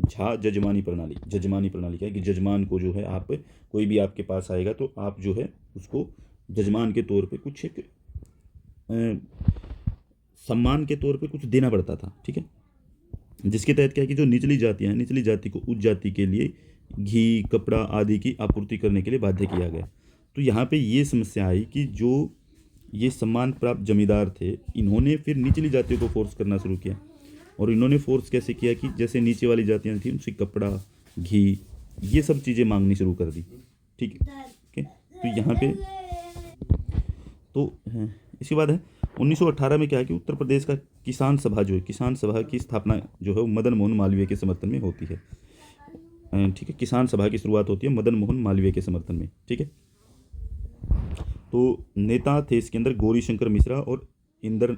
झा जजमानी प्रणाली क्या है कि जजमान को जो है, आप कोई भी आपके पास आएगा तो आप जो है उसको जजमान के तौर पे कुछ एक सम्मान के तौर पे कुछ देना पड़ता था। ठीक है, जिसके तहत क्या है कि जो निचली जातियां हैं, निचली जाति को उच्च जाति के लिए घी, कपड़ा आदि की आपूर्ति करने के लिए बाध्य किया गया। तो यहाँ पे ये समस्या आई कि जो ये सम्मान प्राप्त जमींदार थे, इन्होंने फिर निचली जातियों को फोर्स करना शुरू किया। और इन्होंने फोर्स कैसे किया कि जैसे नीचे वाली जातियाँ थी उनसे कपड़ा, घी, ये सब चीज़ें मांगनी शुरू कर दी। ठीक है, तो यहाँ पे तो इसके बाद है 1918 में क्या है कि उत्तर प्रदेश का किसान सभा जो है, किसान सभा की स्थापना जो है वो मदन मोहन मालवीय के समर्थन में होती है। ठीक है, किसान सभा की शुरुआत होती है मदन मोहन मालवीय के समर्थन में। ठीक है, तो नेता थे इसके अंदर गौरी शंकर मिश्रा और इंद्र,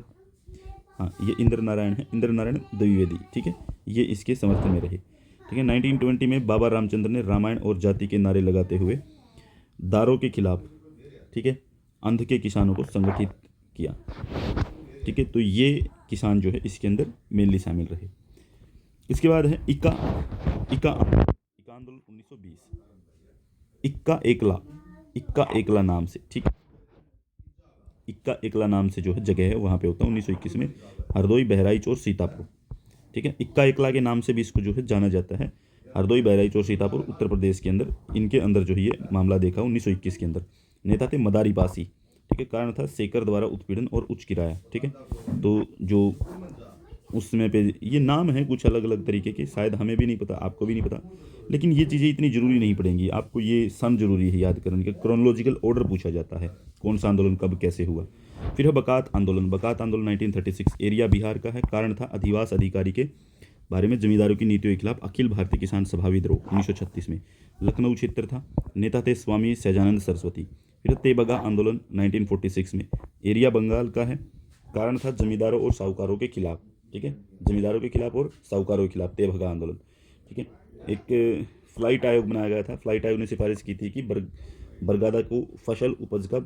हाँ ये इंद्र नारायण है, इंद्र नारायण द्विवेदी। ठीक है, ये इसके समर्थन में रहे। ठीक है, 1920 में बाबा रामचंद्र ने रामायण और जाति के नारे लगाते हुए दारों के खिलाफ, ठीक है, अंध के किसानों को संगठित किया। ठीक है, तो ये किसान जो है इसके अंदर मेनली शामिल रहे। इसके बाद है इक्का आंदोलन 1920। इक्का एकला नाम से, ठीक है, इक्का एकला नाम से जो है जगह है वहाँ पे होता है 1921 में, हरदोई, बहराइच और सीतापुर। ठीक है, इक्का एकला के नाम से भी इसको जो है जाना जाता है। हरदोई, बहराइच और सीतापुर उत्तर प्रदेश के अंदर, इनके अंदर जो है ये मामला देखा 1921 के अंदर। नेता थे मदारी पासी। ठीक है, कारण था सेकर द्वारा उत्पीड़न और उच्च किराया। ठीक है, तो जो उस समय पे ये नाम है कुछ अलग अलग तरीके के, शायद हमें भी नहीं पता, आपको भी नहीं पता, लेकिन ये चीज़ें इतनी ज़रूरी नहीं पड़ेंगी आपको। ये सन ज़रूरी है याद करने का, क्रोनोलॉजिकल ऑर्डर पूछा जाता है, कौन सा आंदोलन कब कैसे हुआ। फिर है बकात आंदोलन। बकात आंदोलन 1936, एरिया बिहार का है। कारण था अधिवास अधिकारी के बारे में जमींदारों की नीतियों के खिलाफ अखिल भारतीय किसान सभा विद्रोह 1936 में। लखनऊ क्षेत्र था। नेता थे स्वामी सहजानंद सरस्वती। फिर तेबगा आंदोलन 1946 में, एरिया बंगाल का है। कारण था जमींदारों और साहूकारों के खिलाफ। ठीक है, जमींदारों के खिलाफ और साहूकारों के खिलाफ तेभगा आंदोलन। ठीक है, एक फ्लाइट आयोग बनाया गया था। फ्लाइट आयोग ने सिफारिश की थी कि बरगादा को फसल उपज का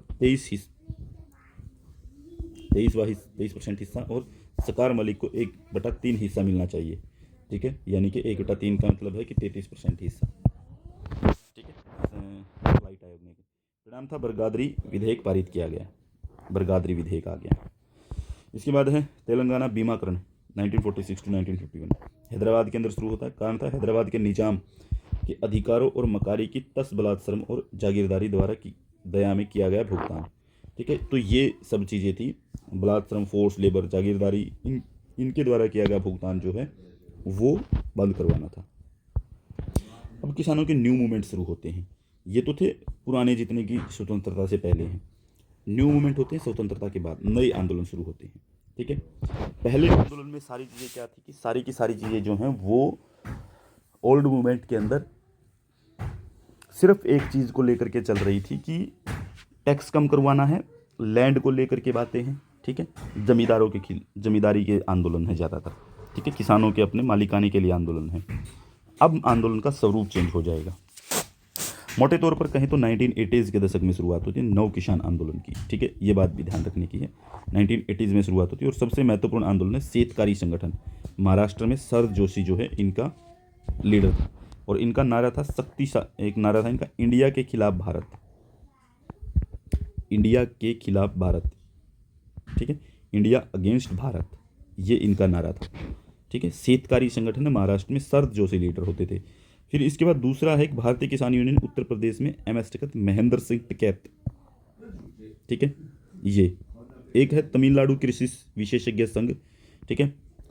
23% हिस्सा और सकार मलिक को 1/3 हिस्सा मिलना चाहिए। ठीक है, यानी कि 1/3 का मतलब है कि 33% हिस्सा। ठीक है, फ्लाइट आयोग ने, परिणाम था बरगादरी विधेयक पारित किया गया, बरगादरी विधेयक आ गया। इसके बाद है तेलंगाना बीमाकरण 1946 to 1951, हैदराबाद के अंदर शुरू होता है। कारण था हैदराबाद के निजाम के अधिकारों और मकारी की तस बलात्श्रम और जागीरदारी द्वारा की दया में किया गया भुगतान। ठीक है, तो ये सब चीज़ें थी, बलात्श्रम, फोर्स लेबर, जागीरदारी, इनके द्वारा किया गया भुगतान जो है वो बंद करवाना था। अब किसानों के न्यू मूवमेंट शुरू होते हैं। ये तो थे पुराने जितने की स्वतंत्रता से पहले हैं। न्यू मूवमेंट होते हैं स्वतंत्रता के बाद, नए आंदोलन शुरू होते हैं। ठीक है, पहले आंदोलन में सारी चीज़ें क्या थी कि सारी की सारी चीज़ें जो हैं वो ओल्ड मूवमेंट के अंदर सिर्फ एक चीज़ को लेकर के चल रही थी कि टैक्स कम करवाना है, लैंड को लेकर के बातें हैं। ठीक है, जमींदारों के जमींदारी के आंदोलन है ज़्यादातर। ठीक है, किसानों के अपने मालिकाने के लिए आंदोलन है। अब आंदोलन का स्वरूप चेंज हो जाएगा। मोटे तौर पर कहें तो 1980s के दशक में शुरुआत होती है नव किसान आंदोलन की। ठीक है, ये बात भी ध्यान रखने की है, 1980s में शुरुआत होती है। और सबसे महत्वपूर्ण आंदोलन है शेतकारी संगठन। महाराष्ट्र में शरद जोशी जो है इनका लीडर था, और इनका नारा था एक नारा था इनका, इंडिया के खिलाफ भारत, इंडिया के खिलाफ भारत। ठीक है, इंडिया अगेंस्ट भारत, ये इनका नारा था। ठीक है, शेतकारी संगठन है, महाराष्ट्र में शरद जोशी लीडर होते थे। फिर इसके बाद दूसरा है भारतीय किसान यूनियन उत्तर प्रदेश में, MS टिकैत, महेंद्र सिंह टिकैत। ठीक है, ये एक है तमिलनाडु कृषि विशेषज्ञ संघ। ठीक है,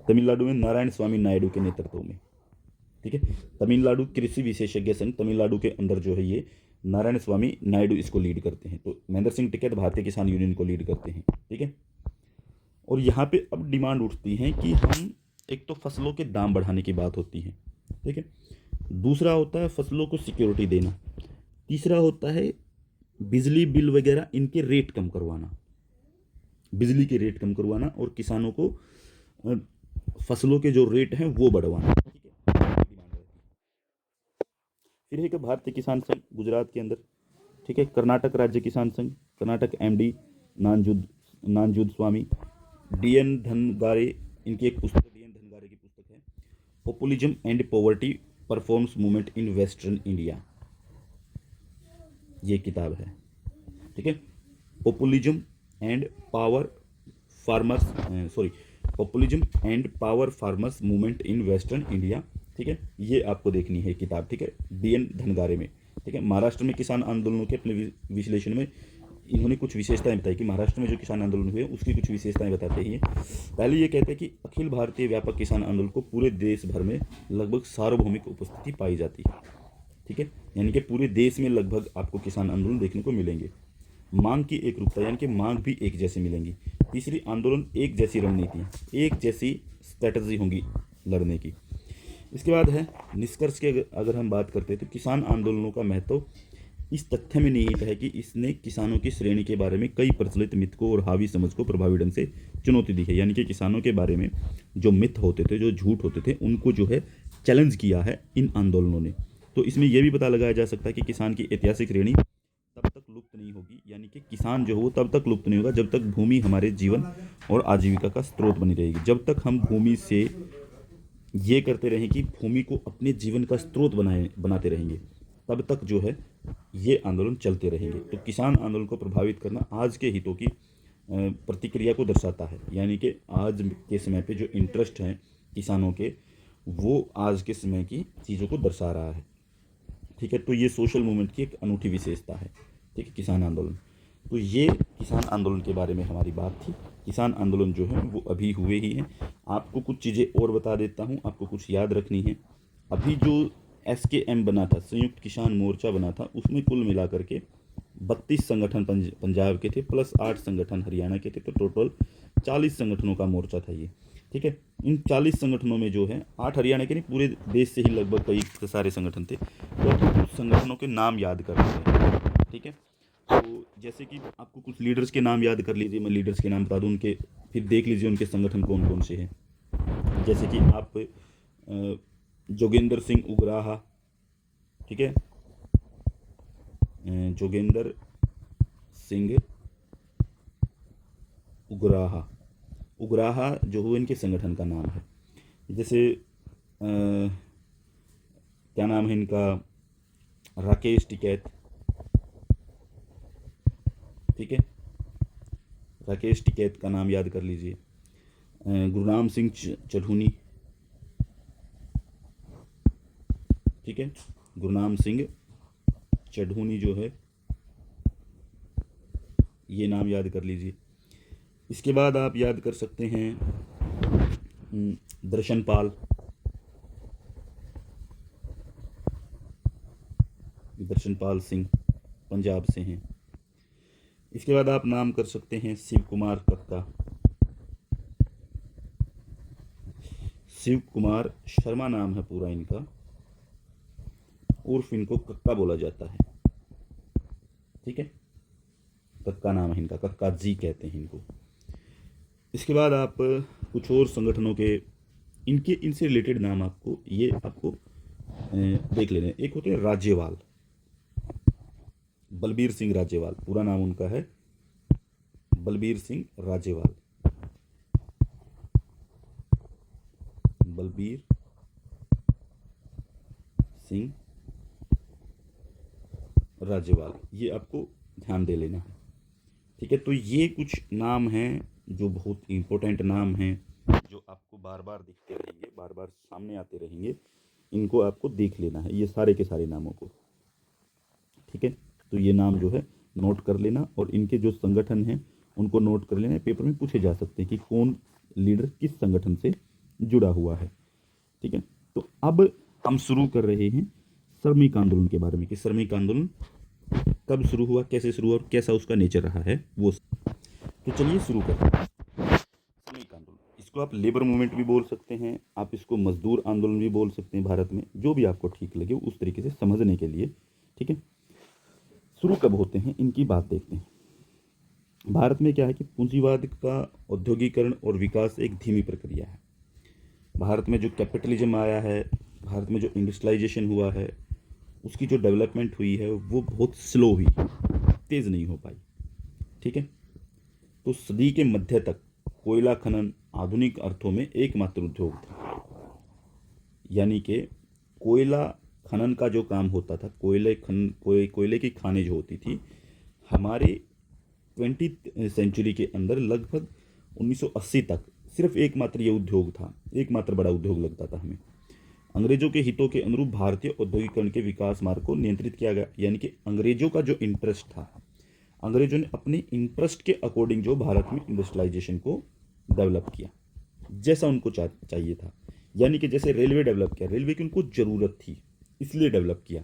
तमिलनाडु में नारायण स्वामी नायडू के नेतृत्व में। ठीक है, तमिलनाडु कृषि विशेषज्ञ संघ, तमिलनाडु के अंदर जो है ये नारायण स्वामी नायडू इसको लीड करते हैं। तो महेंद्र सिंह टिकैत भारतीय किसान यूनियन को लीड करते हैं। ठीक है, और यहाँ पे अब डिमांड उठती है कि हम, एक तो फसलों के दाम बढ़ाने की बात होती है। ठीक है, दूसरा होता है फसलों को सिक्योरिटी देना, तीसरा होता है बिजली बिल वगैरह इनके रेट कम करवाना, बिजली के रेट कम करवाना, और किसानों को फसलों के जो रेट हैं वो बढ़वाना। ठीक है, फिर है कि भारतीय किसान संघ गुजरात के अंदर। ठीक है, कर्नाटक राज्य किसान संघ, कर्नाटक MD नानजुद स्वामी, DN धनगारे, इनकी एक पुस्तक, DN धनगारे की पुस्तक है populism and poverty performs movement in western India, ये किताब है। ठीक है, populism and power farmers populism and power farmers movement in western India. ठीक है, ये आपको देखनी है किताब। ठीक है, DN धनगारे में। ठीक है, महाराष्ट्र में किसान आंदोलनों के अपने विश्लेषण में इन्होंने कुछ विशेषताएं बताई कि महाराष्ट्र में जो किसान आंदोलन हुए उसकी कुछ विशेषताएं बताते हैं। पहले ये कहते हैं कि अखिल भारतीय व्यापक किसान आंदोलन को पूरे देश भर में लगभग सार्वभौमिक उपस्थिति पाई जाती है। ठीक है, यानी कि पूरे देश में लगभग आपको किसान आंदोलन देखने को मिलेंगे। मांग की एक रूपता, यानी कि मांग भी एक जैसी मिलेंगी। तीसरी, आंदोलन एक जैसी रणनीतियाँ, एक जैसी स्ट्रैटेजी होंगी लड़ने की। इसके बाद है निष्कर्ष के अगर हम बात करते हैं तो किसान आंदोलनों का महत्व इस तथ्य में निहित है कि इसने किसानों की श्रेणी के बारे में कई प्रचलित मिथ को और हावी समझ को प्रभावी ढंग से चुनौती दी है। यानी कि किसानों के बारे में जो मिथ होते थे, जो झूठ होते थे, उनको जो है चैलेंज किया है इन आंदोलनों ने। तो इसमें यह भी पता लगाया जा सकता है कि किसान की ऐतिहासिक श्रेणी तब तक लुप्त नहीं होगी, यानी कि किसान जो है वो तब तक लुप्त नहीं होगा जब तक भूमि हमारे जीवन और आजीविका का स्रोत बनी रहेगी। जब तक हम भूमि से ये करते रहें कि भूमि को अपने जीवन का स्रोत बनाते रहेंगे, तब तक जो है ये आंदोलन चलते रहेंगे। तो किसान आंदोलन को प्रभावित करना आज के हितों की प्रतिक्रिया को दर्शाता है। यानी कि आज के समय पे जो इंटरेस्ट हैं किसानों के, वो आज के समय की चीज़ों को दर्शा रहा है। ठीक है, तो ये सोशल मूवमेंट की एक अनूठी विशेषता है। ठीक है, किसान आंदोलन। तो ये किसान आंदोलन के बारे में हमारी बात थी। किसान आंदोलन जो है वो अभी हुए ही हैं। आपको कुछ चीज़ें और बता देता हूँ, आपको कुछ याद रखनी है। अभी जो SKM बना था, संयुक्त किसान मोर्चा बना था, उसमें कुल मिलाकर के 32 संगठन पंजाब के थे प्लस 8 संगठन हरियाणा के थे, तो टोटल 40 संगठनों का मोर्चा था ये। ठीक है, इन 40 संगठनों में जो है 8 हरियाणा के नहीं, पूरे देश से ही लगभग कई सारे संगठन थे। तो आपको कुछ संगठनों के नाम याद करने हैं। ठीक है, तो जैसे कि आपको कुछ लीडर्स के नाम याद कर लीजिए, मैं लीडर्स के नाम बता दूं उनके, फिर देख लीजिए उनके संगठन कौन कौन से हैं। जैसे कि आप जोगेंद्र सिंह उगराहा, ठीक है, जोगेंद्र सिंह उगराहा जो हो इनके संगठन का नाम है। जैसे क्या नाम है इनका, राकेश टिकैत। ठीक है, राकेश टिकैत का नाम याद कर लीजिए। गुरनाम सिंह चढ़ूनी। ठीक है, गुरनाम सिंह चढ़ूनी जो है ये नाम याद कर लीजिए। इसके बाद आप याद कर सकते हैं दर्शनपाल सिंह, पंजाब से हैं। इसके बाद आप नाम कर सकते हैं शिव कुमार कक्का। शिव कुमार शर्मा नाम है पूरा इनका, उर्फ इनको कक्का बोला जाता है। ठीक है, कक्का नाम है इनका, कक्का जी कहते हैं इनको। इसके बाद आप कुछ और संगठनों के इनसे रिलेटेड नाम आपको देख लेने। एक होते हैं राज्यवाल, बलबीर सिंह राज्यवाल, पूरा नाम उनका है बलबीर सिंह राज्यवाल। बलबीर सिंह राज्यवाल, ये आपको ध्यान दे लेना है। ठीक है, तो ये कुछ नाम हैं जो बहुत इम्पोर्टेंट नाम हैं, जो आपको बार बार दिखते रहेंगे, बार बार सामने आते रहेंगे। इनको आपको देख लेना है, ये सारे के सारे नामों को। ठीक है, तो ये नाम जो है नोट कर लेना, और इनके जो संगठन हैं उनको नोट कर लेना। पेपर में पूछे जा सकते हैं कि कौन लीडर किस संगठन से जुड़ा हुआ है। ठीक है, तो अब हम शुरू कर रहे हैं श्रमिक आंदोलन के बारे में, कि श्रमिक आंदोलन कब शुरू हुआ, कैसे शुरू हुआ और कैसा उसका नेचर रहा है वो। तो चलिए शुरू करते हैं। श्रमिक आंदोलन, इसको आप लेबर मूवमेंट भी बोल सकते हैं, आप इसको मजदूर आंदोलन भी बोल सकते हैं, भारत में जो भी आपको ठीक लगे उस तरीके से समझने के लिए। ठीक है, शुरू कब होते हैं इनकी बात देखते हैं। भारत में क्या है कि पूंजीवाद का औद्योगिकरण और विकास एक धीमी प्रक्रिया है। भारत में जो कैपिटलिज्म आया है, भारत में जो इंडस्ट्रियलाइजेशन हुआ है, उसकी जो डेवलपमेंट हुई है वो बहुत स्लो हुई, तेज़ नहीं हो पाई। ठीक है, तो सदी के मध्य तक कोयला खनन आधुनिक अर्थों में एकमात्र उद्योग था। यानी कि कोयला खनन का जो काम होता था, कोयले की खानें जो होती थी, हमारे 20th सेंचुरी के अंदर लगभग 1980 तक सिर्फ एकमात्र ये उद्योग था, एकमात्र बड़ा उद्योग लगता था हमें। अंग्रेजों के हितों के अनुरूप भारतीय औद्योगिकरण के विकास मार्ग को नियंत्रित किया गया, यानी कि अंग्रेजों का जो इंटरेस्ट था, अंग्रेजों ने अपने इंटरेस्ट के अकॉर्डिंग जो भारत में इंडस्ट्रियलाइजेशन को डेवलप किया, जैसा उनको चाहिए था। यानी कि जैसे रेलवे डेवलप किया, रेलवे की उनको ज़रूरत थी इसलिए डेवलप किया,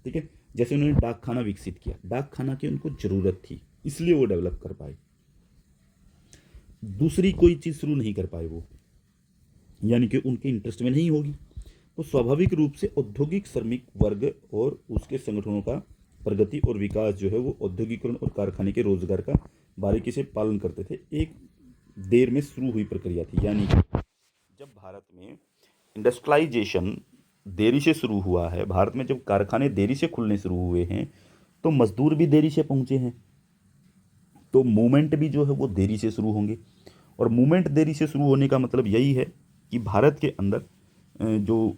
ठीक है। जैसे उन्होंने डाक खाना विकसित किया, डाक खाना की उनको ज़रूरत थी इसलिए वो डेवलप कर पाए, दूसरी कोई चीज़ शुरू नहीं कर पाए वो, यानी कि उनके इंटरेस्ट में नहीं होगी। तो स्वाभाविक रूप से औद्योगिक श्रमिक वर्ग और उसके संगठनों का प्रगति और विकास जो है वो औद्योगिकरण और कारखाने के रोजगार का बारीकी से पालन करते थे। एक देर में शुरू हुई प्रक्रिया थी, यानी कि जब भारत में इंडस्ट्रियलाइजेशन देरी से शुरू हुआ है, भारत में जब कारखाने देरी से खुलने शुरू हुए हैं, तो मजदूर भी देरी से पहुंचे हैं, तो मूवमेंट भी जो है वो देरी से शुरू होंगे। और मूवमेंट देरी से शुरू होने का मतलब यही है कि भारत के अंदर जो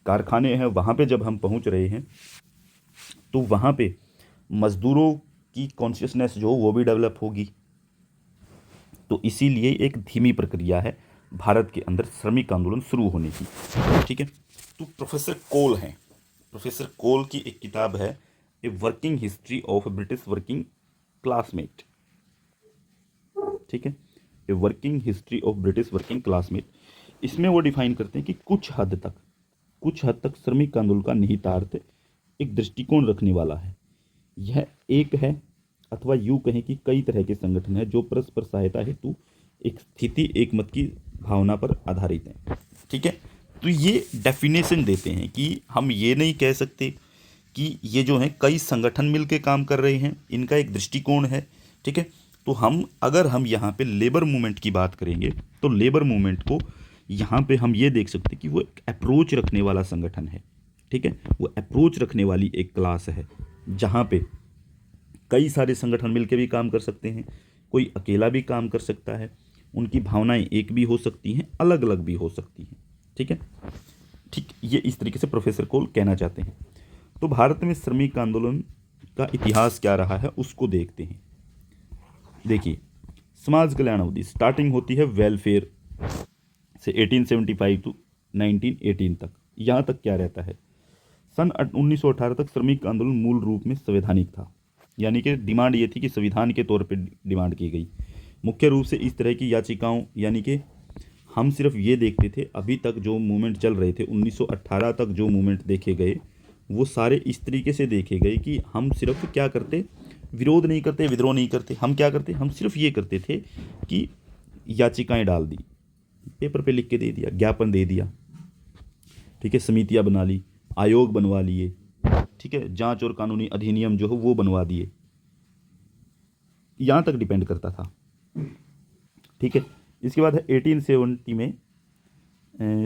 कारखाने हैं वहाँ पे जब हम पहुँच रहे हैं तो वहाँ पे मज़दूरों की कॉन्शियसनेस जो वो भी डेवलप होगी। तो इसीलिए एक धीमी प्रक्रिया है भारत के अंदर श्रमिक आंदोलन शुरू होने की, ठीक है। तो प्रोफेसर कोल हैं, प्रोफेसर कोल की एक किताब है a working history of British working classmate, ठीक है, a working history of British working classmate. इसमें वो डिफाइन करते हैं कि कुछ हद तक श्रमिक आंदोलन का निहितार्थ एक दृष्टिकोण रखने वाला है। यह एक है, अथवा यूँ कहें कि कई तरह के संगठन हैं जो परस्पर सहायता हेतु एक स्थिति एक मत की भावना पर आधारित हैं, ठीक है। तो ये डेफिनेशन देते हैं कि हम ये नहीं कह सकते कि ये जो हैं कई संगठन मिलके काम कर रहे हैं, इनका एक दृष्टिकोण है, ठीक है। तो अगर हम यहाँ पे लेबर मूवमेंट की बात करेंगे तो लेबर मूवमेंट को यहाँ पे हम ये देख सकते हैं कि वो एक अप्रोच रखने वाला संगठन है, ठीक है। वो अप्रोच रखने वाली एक क्लास है जहाँ पे कई सारे संगठन मिलके भी काम कर सकते हैं, कोई अकेला भी काम कर सकता है, उनकी भावनाएं एक भी हो सकती हैं, अलग अलग भी हो सकती हैं, ठीक है। ठीक, ये इस तरीके से प्रोफेसर कोल कहना चाहते हैं। तो भारत में श्रमिक आंदोलन का इतिहास क्या रहा है उसको देखते हैं। देखिए, समाज कल्याण अवधि स्टार्टिंग होती है वेलफेयर से 1875 टू 1918 तक। यहाँ तक क्या रहता है, सन 1918 तक श्रमिक आंदोलन मूल रूप में संवैधानिक था, यानी कि डिमांड ये थी कि संविधान के तौर पे डिमांड की गई। मुख्य रूप से इस तरह की याचिकाओं, यानी कि हम सिर्फ ये देखते थे, अभी तक जो मूवमेंट चल रहे थे 1918 तक जो मूवमेंट देखे गए वो सारे इस तरीके से देखे गए कि हम सिर्फ क्या करते, विरोध नहीं करते, विद्रोह नहीं करते, हम क्या करते, हम सिर्फ ये करते थे कि याचिकाएं डाल दी, पेपर पे लिख के दे दिया, ज्ञापन दे दिया, ठीक है, समितियां बना ली, आयोग बनवा लिए, ठीक है, जांच और कानूनी अधिनियम जो है वो बनवा दिए, यहाँ तक डिपेंड करता था, ठीक है। इसके बाद है 1870 में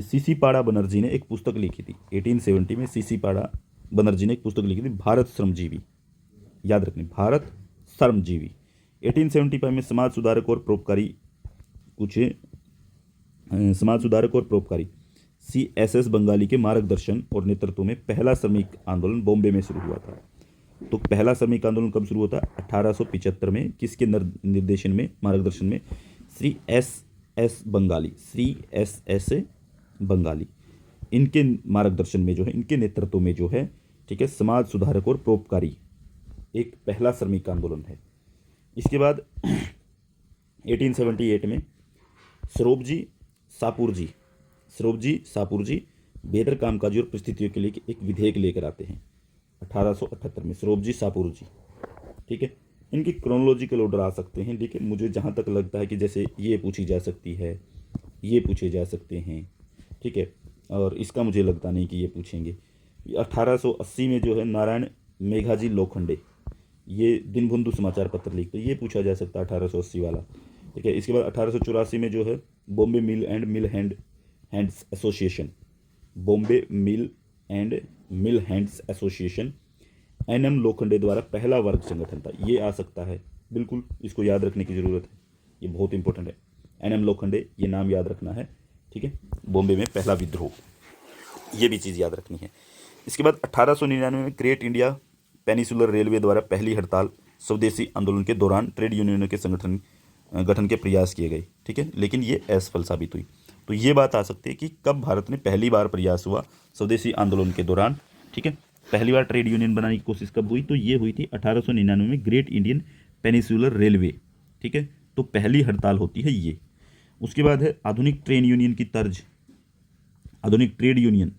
सीसी पाड़ा बनर्जी ने एक पुस्तक लिखी थी। 1870 में सीसी पाड़ा बनर्जी ने एक पुस्तक लिखी थी, भारत श्रमजीवी, याद रखनी, भारत श्रमजीवी। 1875 में समाज सुधारक और परोपकारी CSS बंगाली के मार्गदर्शन और नेतृत्व में पहला श्रमिक आंदोलन बॉम्बे में शुरू हुआ था। तो पहला श्रमिक आंदोलन कब शुरू होता है, 1875 में, किसके निर्देशन में, मार्गदर्शन में, श्री SS बंगाली, इनके मार्गदर्शन में जो है, इनके नेतृत्व में जो है, ठीक है, समाज सुधारक और परोपकारी एक पहला श्रमिक आंदोलन है। इसके बाद 1878 में सरोबजी सापुरजी बेहतर कामकाजी और परिस्थितियों के लिए एक विधेयक लेकर आते हैं 1878 में, सरोबजी सापुरजी, ठीक है। इनकी क्रोनोलॉजिकल ऑर्डर आ सकते हैं, लेकिन मुझे जहाँ तक लगता है कि जैसे ये पूछी जा सकती है, ये पूछे जा सकते हैं, ठीक है, और इसका मुझे लगता नहीं कि ये पूछेंगे। 1880 में जो है नारायण मेघाजी लोखंडे, ये दिनबंधु समाचार पत्र लिखते, ये पूछा जा सकता है 1880 वाला, ठीक है। इसके बाद 1884 में जो है Bombay mill and mill hands association, Bombay mill and mill hands association NM Lokhande द्वारा पहला वर्ग संगठन था, ये आ सकता है, बिल्कुल इसको याद रखने की ज़रूरत है, ये बहुत इंपॉर्टेंट है। NM लोखंडे, ये नाम याद रखना है, ठीक है। बॉम्बे में पहला विद्रोह, ये भी चीज़ याद रखनी है। इसके बाद 1899 में ग्रेट इंडिया पेनिसुलर रेलवे द्वारा पहली हड़ताल, स्वदेशी आंदोलन के दौरान ट्रेड यूनियनों के संगठन गठन के प्रयास किए गए, ठीक है, लेकिन ये असफल साबित हुई। तो ये बात आ सकती है कि कब भारत में पहली बार प्रयास हुआ स्वदेशी आंदोलन के दौरान, ठीक है। पहली बार ट्रेड यूनियन बनाने की कोशिश कब हुई, तो ये हुई थी 1899 में ग्रेट इंडियन पेनिसुलर रेलवे, ठीक है। तो पहली हड़ताल होती है ये। उसके बाद है आधुनिक ट्रेड यूनियन की तर्ज, आधुनिक ट्रेड यूनियन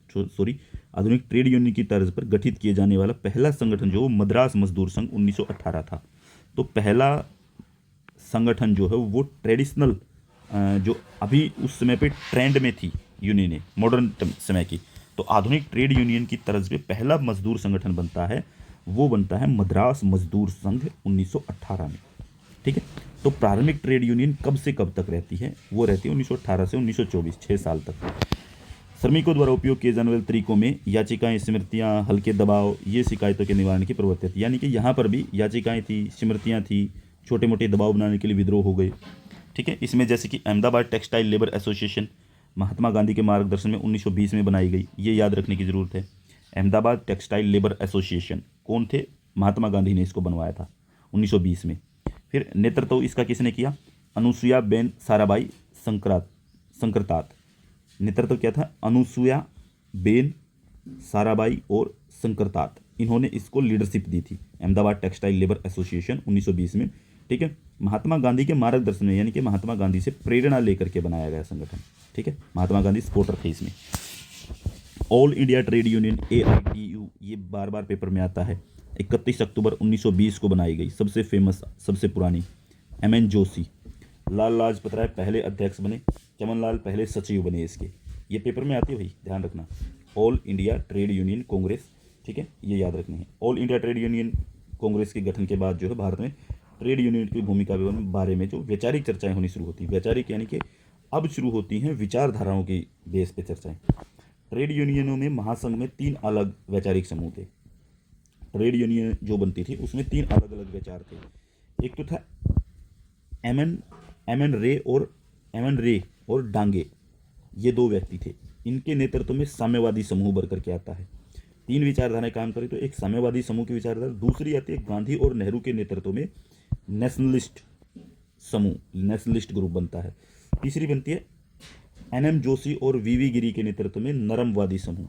की तर्ज पर गठित किए जाने वाला पहला संगठन जो मद्रास मजदूर संघ 1918 था। तो पहला संगठन जो है वो ट्रेडिशनल, जो अभी उस समय पे ट्रेंड में थी यूनियन, मॉडर्न समय की, तो आधुनिक ट्रेड यूनियन की तर्ज पे पहला मजदूर संगठन बनता है, वो बनता है मद्रास मजदूर संघ 1918 में, ठीक है। तो प्रारंभिक ट्रेड यूनियन कब से कब तक रहती है, वो रहती है 1918 से 1924, 6 साल तक। श्रमिकों द्वारा उपयोग किए जाने वाले तरीकों में याचिकाएं, स्मृतियां, हल्के दबाव, ये शिकायतों के निवारण की प्रवृत्ति थी। यानी कि यहाँ पर भी याचिकाएं थी, स्मृतियां थी, छोटे मोटे दबाव बनाने के लिए विद्रोह हो गए, ठीक है। इसमें जैसे कि Ahmedabad textile labour association Mahatma Gandhi के मार्गदर्शन में 1920 में बनाई गई, ये याद रखने की जरूरत है। अहमदाबाद टेक्सटाइल लेबर एसोसिएशन कौन थे, महात्मा गांधी ने इसको बनवाया था 1920 में। फिर नेतृत्व इसका किसने किया, अनुसुया बेन साराभाई संकरतात। नेतृत्व क्या था, अनुसुया बेन साराभाई और संकरतात, इन्होंने इसको लीडरशिप दी थी, अहमदाबाद टेक्सटाइल लेबर एसोसिएशन 1920 में, ठीक है। महात्मा गांधी के मार्गदर्शन में, यानी कि महात्मा गांधी से प्रेरणा लेकर के बनाया गया संगठन, ठीक है। महात्मा गांधी सपोर्टर थे इसमें। All India trade union AITU, ये बार बार पेपर में आता है, 31 अक्टूबर 1920 को बनाई गई। सबसे फेमस, सबसे पुरानी MN जोशी, लाल लाजपत राय पहले अध्यक्ष बने, चमनलाल पहले सचिव बने इसके, ये पेपर में आती है भाई, ध्यान रखना। All India trade union congress, ठीक है, ये याद रखनी है। All India trade union Congress के गठन के बाद जो है भारत में ट्रेड यूनियन की भूमिका के बारे में जो वैचारिक चर्चाएं होनी शुरू होती हैं, वैचारिक यानी कि अब शुरू होती हैं विचारधाराओं की बेस पे चर्चाएं। ट्रेड यूनियनों में महासंघ में 3 अलग वैचारिक समूह थे। ट्रेड यूनियन जो बनती थी उसमें 3 अलग अलग विचार थे। एक तो था एमएन रे और डांगे, ये 2 व्यक्ति थे। इनके नेतृत्व में साम्यवादी समूह बनकर के आता है। 3 विचारधाराएं काम करें तो एक साम्यवादी समूह की विचारधारा, दूसरी आती है गांधी और नेहरू के नेतृत्व में नेशनलिस्ट समूह, नेशनलिस्ट ग्रुप बनता है। तीसरी बनती है NM जोशी और VV गिरी के नेतृत्व में नरमवादी समूह,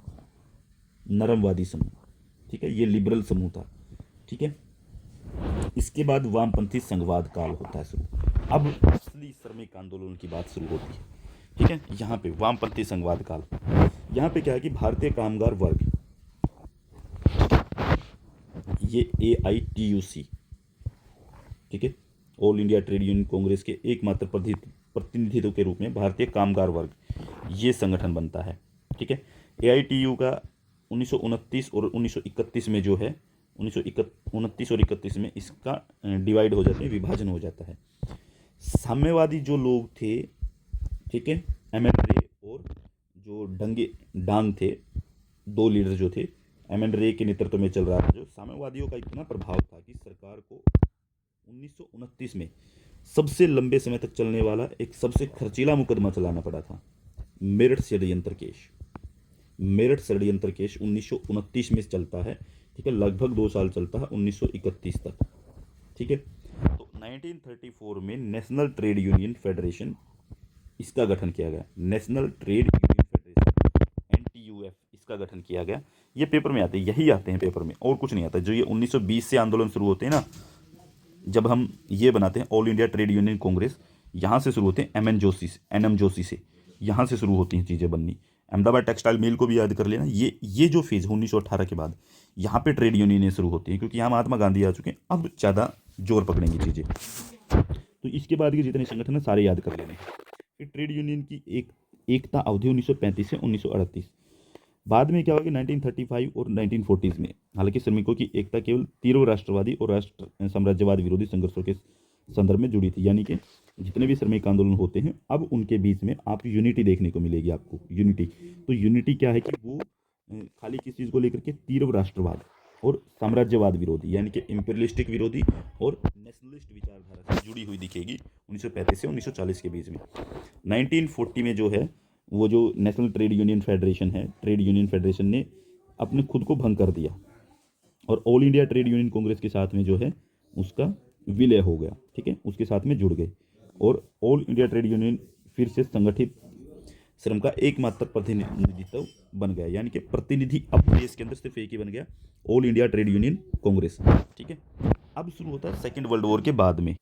ठीक है, ये लिबरल समूह था, ठीक है। इसके बाद वामपंथी संघवाद काल होता है शुरू। अब असली श्रमिक आंदोलन की बात शुरू होती है, ठीक है। यहाँ पे वामपंथी संघवाद काल, यहाँ पे क्या है कि भारतीय कामगार वर्ग, ये AITUC, ठीक है, all India trade union Congress के एकमात्र प्रतिनिधित्व के रूप में भारतीय कामगार वर्ग, ये संगठन बनता है, ठीक है। AITU का 1929 और 1931 में जो है, 1929 और 31 में इसका डिवाइड हो जाते हैं, विभाजन हो जाता है। साम्यवादी जो लोग थे, ठीक है, MN रे और जो डांग थे, 2 लीडर जो थे, MN रे के नेतृत्व में चल रहा था। जो साम्यवादियों का इतना प्रभाव था कि सरकार को 1929 में सबसे लंबे समय तक चलने वाला एक सबसे खर्चीला मुकदमा चलाना पड़ा था, मेरठ षड्यंत्र केस 1929 में चलता है, ठीक है, लगभग 2 साल चलता है, 1931 तक, ठीक है। तो 1934 में नेशनल ट्रेड यूनियन फेडरेशन, इसका गठन किया गया, national trade union federation NTUF, इसका गठन किया गया। ये पेपर में आते हैं, यही आते हैं पेपर में, और कुछ नहीं आता। जो ये 1920 से आंदोलन शुरू होते हैं ना, जब हम ये बनाते हैं all India trade union Congress, यहाँ से शुरू होते हैं NM जोशी से, यहाँ से शुरू होती हैं चीज़ें बननी। अहमदाबाद टेक्सटाइल मिल को भी याद कर लेना। ये जो फेज़ 1918 के बाद यहाँ पे ट्रेड यूनियनें शुरू होती हैं, क्योंकि यहाँ महात्मा गांधी आ चुके हैं, अब ज़्यादा जोर पकड़ेंगी चीज़ें। तो इसके बाद के जितने संगठन हैं सारे याद कर लेने। फिर ट्रेड यूनियन की एकता अवधि 1935 से 1938। बाद में क्या होगा, 1935 और 1940s में, हालांकि श्रमिकों की एकता केवल तीव्र राष्ट्रवादी और राष्ट्र साम्राज्यवाद विरोधी संघर्षों के संदर्भ में जुड़ी थी। यानी कि जितने भी श्रमिक आंदोलन होते हैं, अब उनके बीच में आप यूनिटी देखने को मिलेगी, आपको यूनिटी। तो यूनिटी क्या है कि वो खाली किस चीज़ को लेकर के, तीव्र राष्ट्रवाद और साम्राज्यवाद विरोधी, यानी कि इंपीरियलिस्टिक विरोधी और नेशनलिस्ट विचारधारा से जुड़ी हुई दिखेगी 1935 से 1940 के बीच में। 1940 में जो है, वो जो नेशनल ट्रेड यूनियन फेडरेशन है, ट्रेड यूनियन फेडरेशन ने अपने खुद को भंग कर दिया और all India trade union Congress के साथ में जो है उसका विलय हो गया, ठीक है, उसके साथ में जुड़ गए। और ऑल इंडिया ट्रेड यूनियन फिर से संगठित श्रम का एकमात्र प्रतिनिधित्व बन गया, यानी कि प्रतिनिधि अब देश के अंदर सिर्फ एक ही बन गया, all India trade union congress. ठीक है, अब शुरू होता है सेकेंड वर्ल्ड वॉर के बाद में।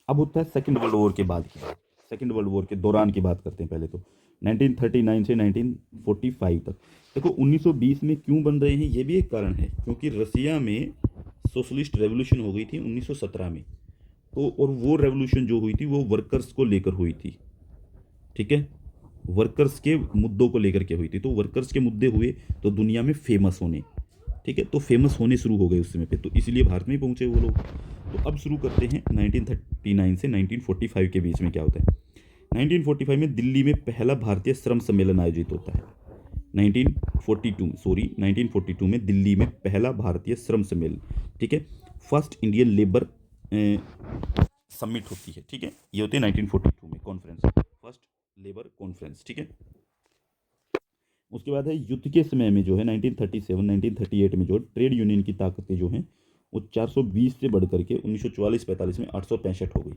अब होता है सेकेंड वर्ल्ड वॉर के बाद की बात, सेकेंड वर्ल्ड वॉर के दौरान की बात करते हैं पहले तो 1939 से 1945 तक। देखो 1920 में क्यों बन रहे हैं, ये भी एक कारण है, क्योंकि रसिया में सोशलिस्ट रेवोल्यूशन हो गई थी 1917 में। तो और वो रेवोल्यूशन जो हुई थी वो वर्कर्स को लेकर हुई थी। ठीक है, वर्कर्स के मुद्दों को लेकर के हुई थी, तो वर्कर्स के मुद्दे हुए तो दुनिया में फेमस होने। ठीक है, तो फेमस होने शुरू हो गए उस समय पे, तो इसलिए भारत में ही पहुंचे वो लोग। तो अब शुरू करते हैं 1939 से 1945 के बीच में क्या होता है। 1945 में दिल्ली में पहला भारतीय श्रम सम्मेलन आयोजित होता है। 1942 में दिल्ली में पहला भारतीय श्रम सम्मेलन। ठीक है, फर्स्ट इंडियन लेबर समिट होती है। ठीक है, ये होती है 1942 में कॉन्फ्रेंस, फर्स्ट लेबर कॉन्फ्रेंस। ठीक है, उसके बाद है युद्ध के समय में जो है 1937 1938 में जो ट्रेड यूनियन की ताकतें जो हैं वो 420 से बढ़ करके 1944-45 में 865 हो गई,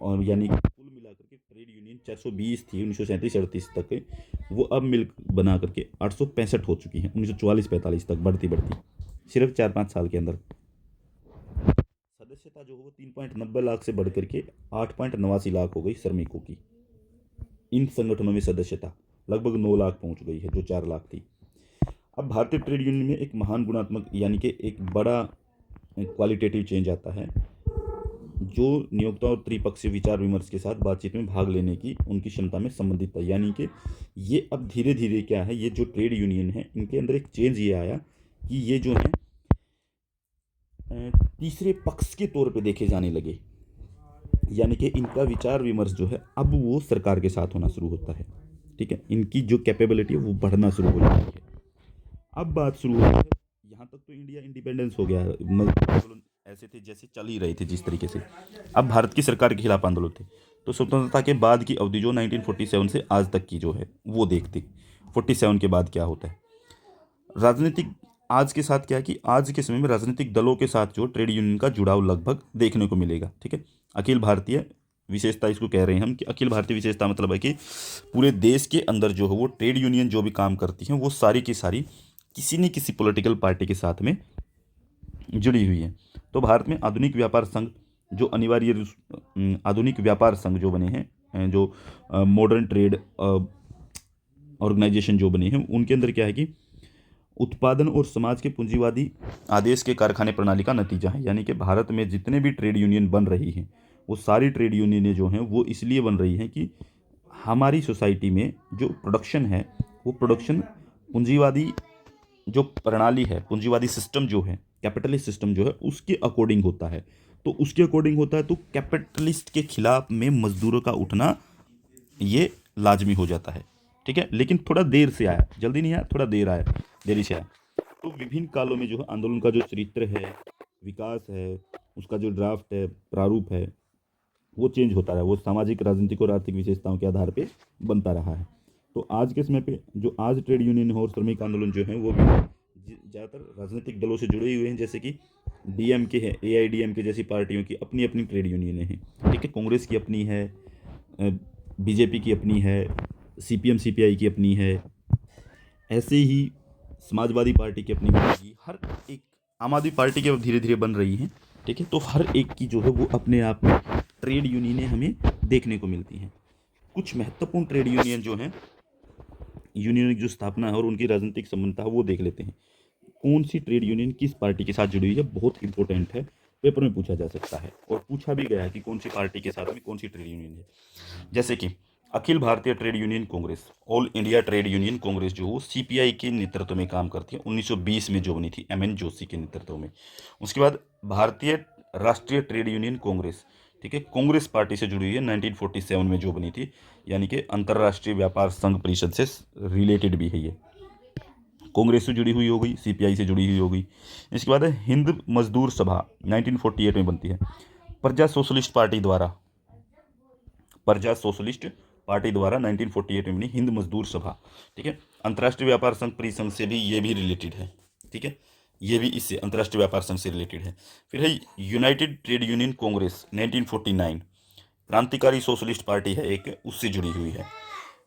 और यानी कि कुल मिलाकर के ट्रेड यूनियन 420 थी 1937-38 तक, वो अब मिल बना करके 865 हो चुकी हैं 1944-45 तक, बढ़ती बढ़ती सिर्फ 4-5 साल के अंदर। सदस्यता जो है वो 3.90 लाख से बढ़ करके 8.89 लाख हो गई श्रमिकों की। इन संगठनों में सदस्यता लगभग 9 लाख पहुंच गई है, जो 4 लाख थी। अब भारतीय ट्रेड यूनियन में एक महान गुणात्मक यानी कि एक बड़ा क्वालिटेटिव चेंज आता है, जो नियोक्ता और त्रिपक्षीय विचार विमर्श के साथ बातचीत में भाग लेने की उनकी क्षमता में संबंधित था। यानी कि ये अब धीरे धीरे क्या है, ये जो ट्रेड यूनियन है इनके अंदर एक चेंज ये आया कि ये जो है तीसरे पक्ष के तौर पे देखे जाने लगे, यानी कि इनका विचार विमर्श जो है अब वो सरकार के साथ होना शुरू होता है। ठीक है, इनकी जो कैपेबिलिटी है वो बढ़ना शुरू हो जाती है। अब बात शुरू होती है, यहाँ तक तो इंडिया इंडिपेंडेंस हो गया है, आंदोलन ऐसे थे जैसे चल ही रहे थे जिस तरीके से। अब भारत की सरकार के खिलाफ आंदोलन थे, तो स्वतंत्रता के बाद की अवधि जो 1947 से आज तक की जो है वो देखते 47 के बाद क्या होता है। राजनीतिक आज के साथ क्या है कि आज के समय में राजनीतिक दलों के साथ जो ट्रेड यूनियन का जुड़ाव लगभग देखने को मिलेगा। ठीक है, अखिल भारतीय विशेषता इसको कह रहे हैं हम, कि अखिल भारतीय विशेषता मतलब है कि पूरे देश के अंदर जो है वो ट्रेड यूनियन जो भी काम करती हैं वो सारी की सारी किसी न किसी पॉलिटिकल पार्टी के साथ में जुड़ी हुई है। तो भारत में आधुनिक व्यापार संघ जो आधुनिक व्यापार संघ जो बने हैं, जो मॉडर्न ट्रेड ऑर्गेनाइजेशन जो बने हैं, उनके अंदर क्या है कि उत्पादन और समाज के पूंजीवादी आदेश के कारखाने प्रणाली का नतीजा है। यानी कि भारत में जितने भी ट्रेड यूनियन बन रही हैं वो सारी ट्रेड यूनियनें जो हैं वो इसलिए बन रही हैं कि हमारी सोसाइटी में जो प्रोडक्शन है वो प्रोडक्शन पूंजीवादी जो प्रणाली है, पूंजीवादी सिस्टम जो है, कैपिटलिस्ट सिस्टम जो है उसके अकॉर्डिंग होता है। तो उसके अकॉर्डिंग होता है तो कैपिटलिस्ट के खिलाफ में मजदूरों का उठना ये लाजमी हो जाता है। ठीक है, लेकिन थोड़ा देर से आया, जल्दी नहीं आया, थोड़ा देरी से आया। तो विभिन्न कालों में जो है आंदोलन का जो चरित्र है, विकास है, उसका जो ड्राफ्ट है, प्रारूप है, वो चेंज होता रहा, वो सामाजिक राजनीतिक और आर्थिक विशेषताओं के आधार पे बनता रहा है। तो आज के समय पे जो आज ट्रेड यूनियन और श्रमिक आंदोलन जो है वो भी ज़्यादातर राजनीतिक दलों से जुड़े हुए हैं, जैसे कि डीएमके है, एआईडीएमके जैसी पार्टियों की अपनी अपनी ट्रेड यूनियनें हैं। ठीक है, कांग्रेस की अपनी है, बीजेपी की अपनी है, सीपीएम सीपीआई की अपनी है, ऐसे ही समाजवादी पार्टी की अपनी बनेगी। हर एक आम आदमी पार्टी की धीरे धीरे बन रही हैं। ठीक है, तो हर एक की जो है वो अपने आप में ट्रेड यूनियनें हमें देखने को मिलती हैं। कुछ महत्वपूर्ण ट्रेड यूनियन जो हैं, यूनियन की जो स्थापना है और उनकी राजनीतिक संबंधता है वो देख लेते हैं। कौन सी ट्रेड यूनियन किस पार्टी के साथ जुड़ी हुई है, बहुत इंपॉर्टेंट है, पेपर में पूछा जा सकता है और पूछा भी गया है कि कौन सी पार्टी के साथ में कौन सी ट्रेड यूनियन है। जैसे कि Akhil Bharatiya trade union Congress, all India trade union Congress जो सीपीआई के नेतृत्व में काम करती है, 1920 में जो बनी थी एमएन जोशी के नेतृत्व में। उसके बाद भारतीय राष्ट्रीय ट्रेड यूनियन कांग्रेस, ठीक है, कांग्रेस पार्टी से जुड़ी हुई है, 1947 में जो बनी थी, यानी कि अंतर्राष्ट्रीय व्यापार संघ परिषद से रिलेटेड भी है ये। कांग्रेस से जुड़ी हुई हो गई, सीपीआई से जुड़ी हुई हो गई। इसके बाद है हिंद मजदूर सभा, 1948 में बनती है, प्रजा सोशलिस्ट पार्टी द्वारा 1948 में बनी हिंद मजदूर सभा। ठीक है, अंतर्राष्ट्रीय व्यापार संघ परिसंघ से भी ये भी रिलेटेड है। ठीक है, ये भी इससे अंतर्राष्ट्रीय व्यापार संघ से रिलेटेड है। फिर है यूनाइटेड ट्रेड यूनियन कांग्रेस, 1949, क्रांतिकारी सोशलिस्ट पार्टी है एक, उससे जुड़ी हुई है।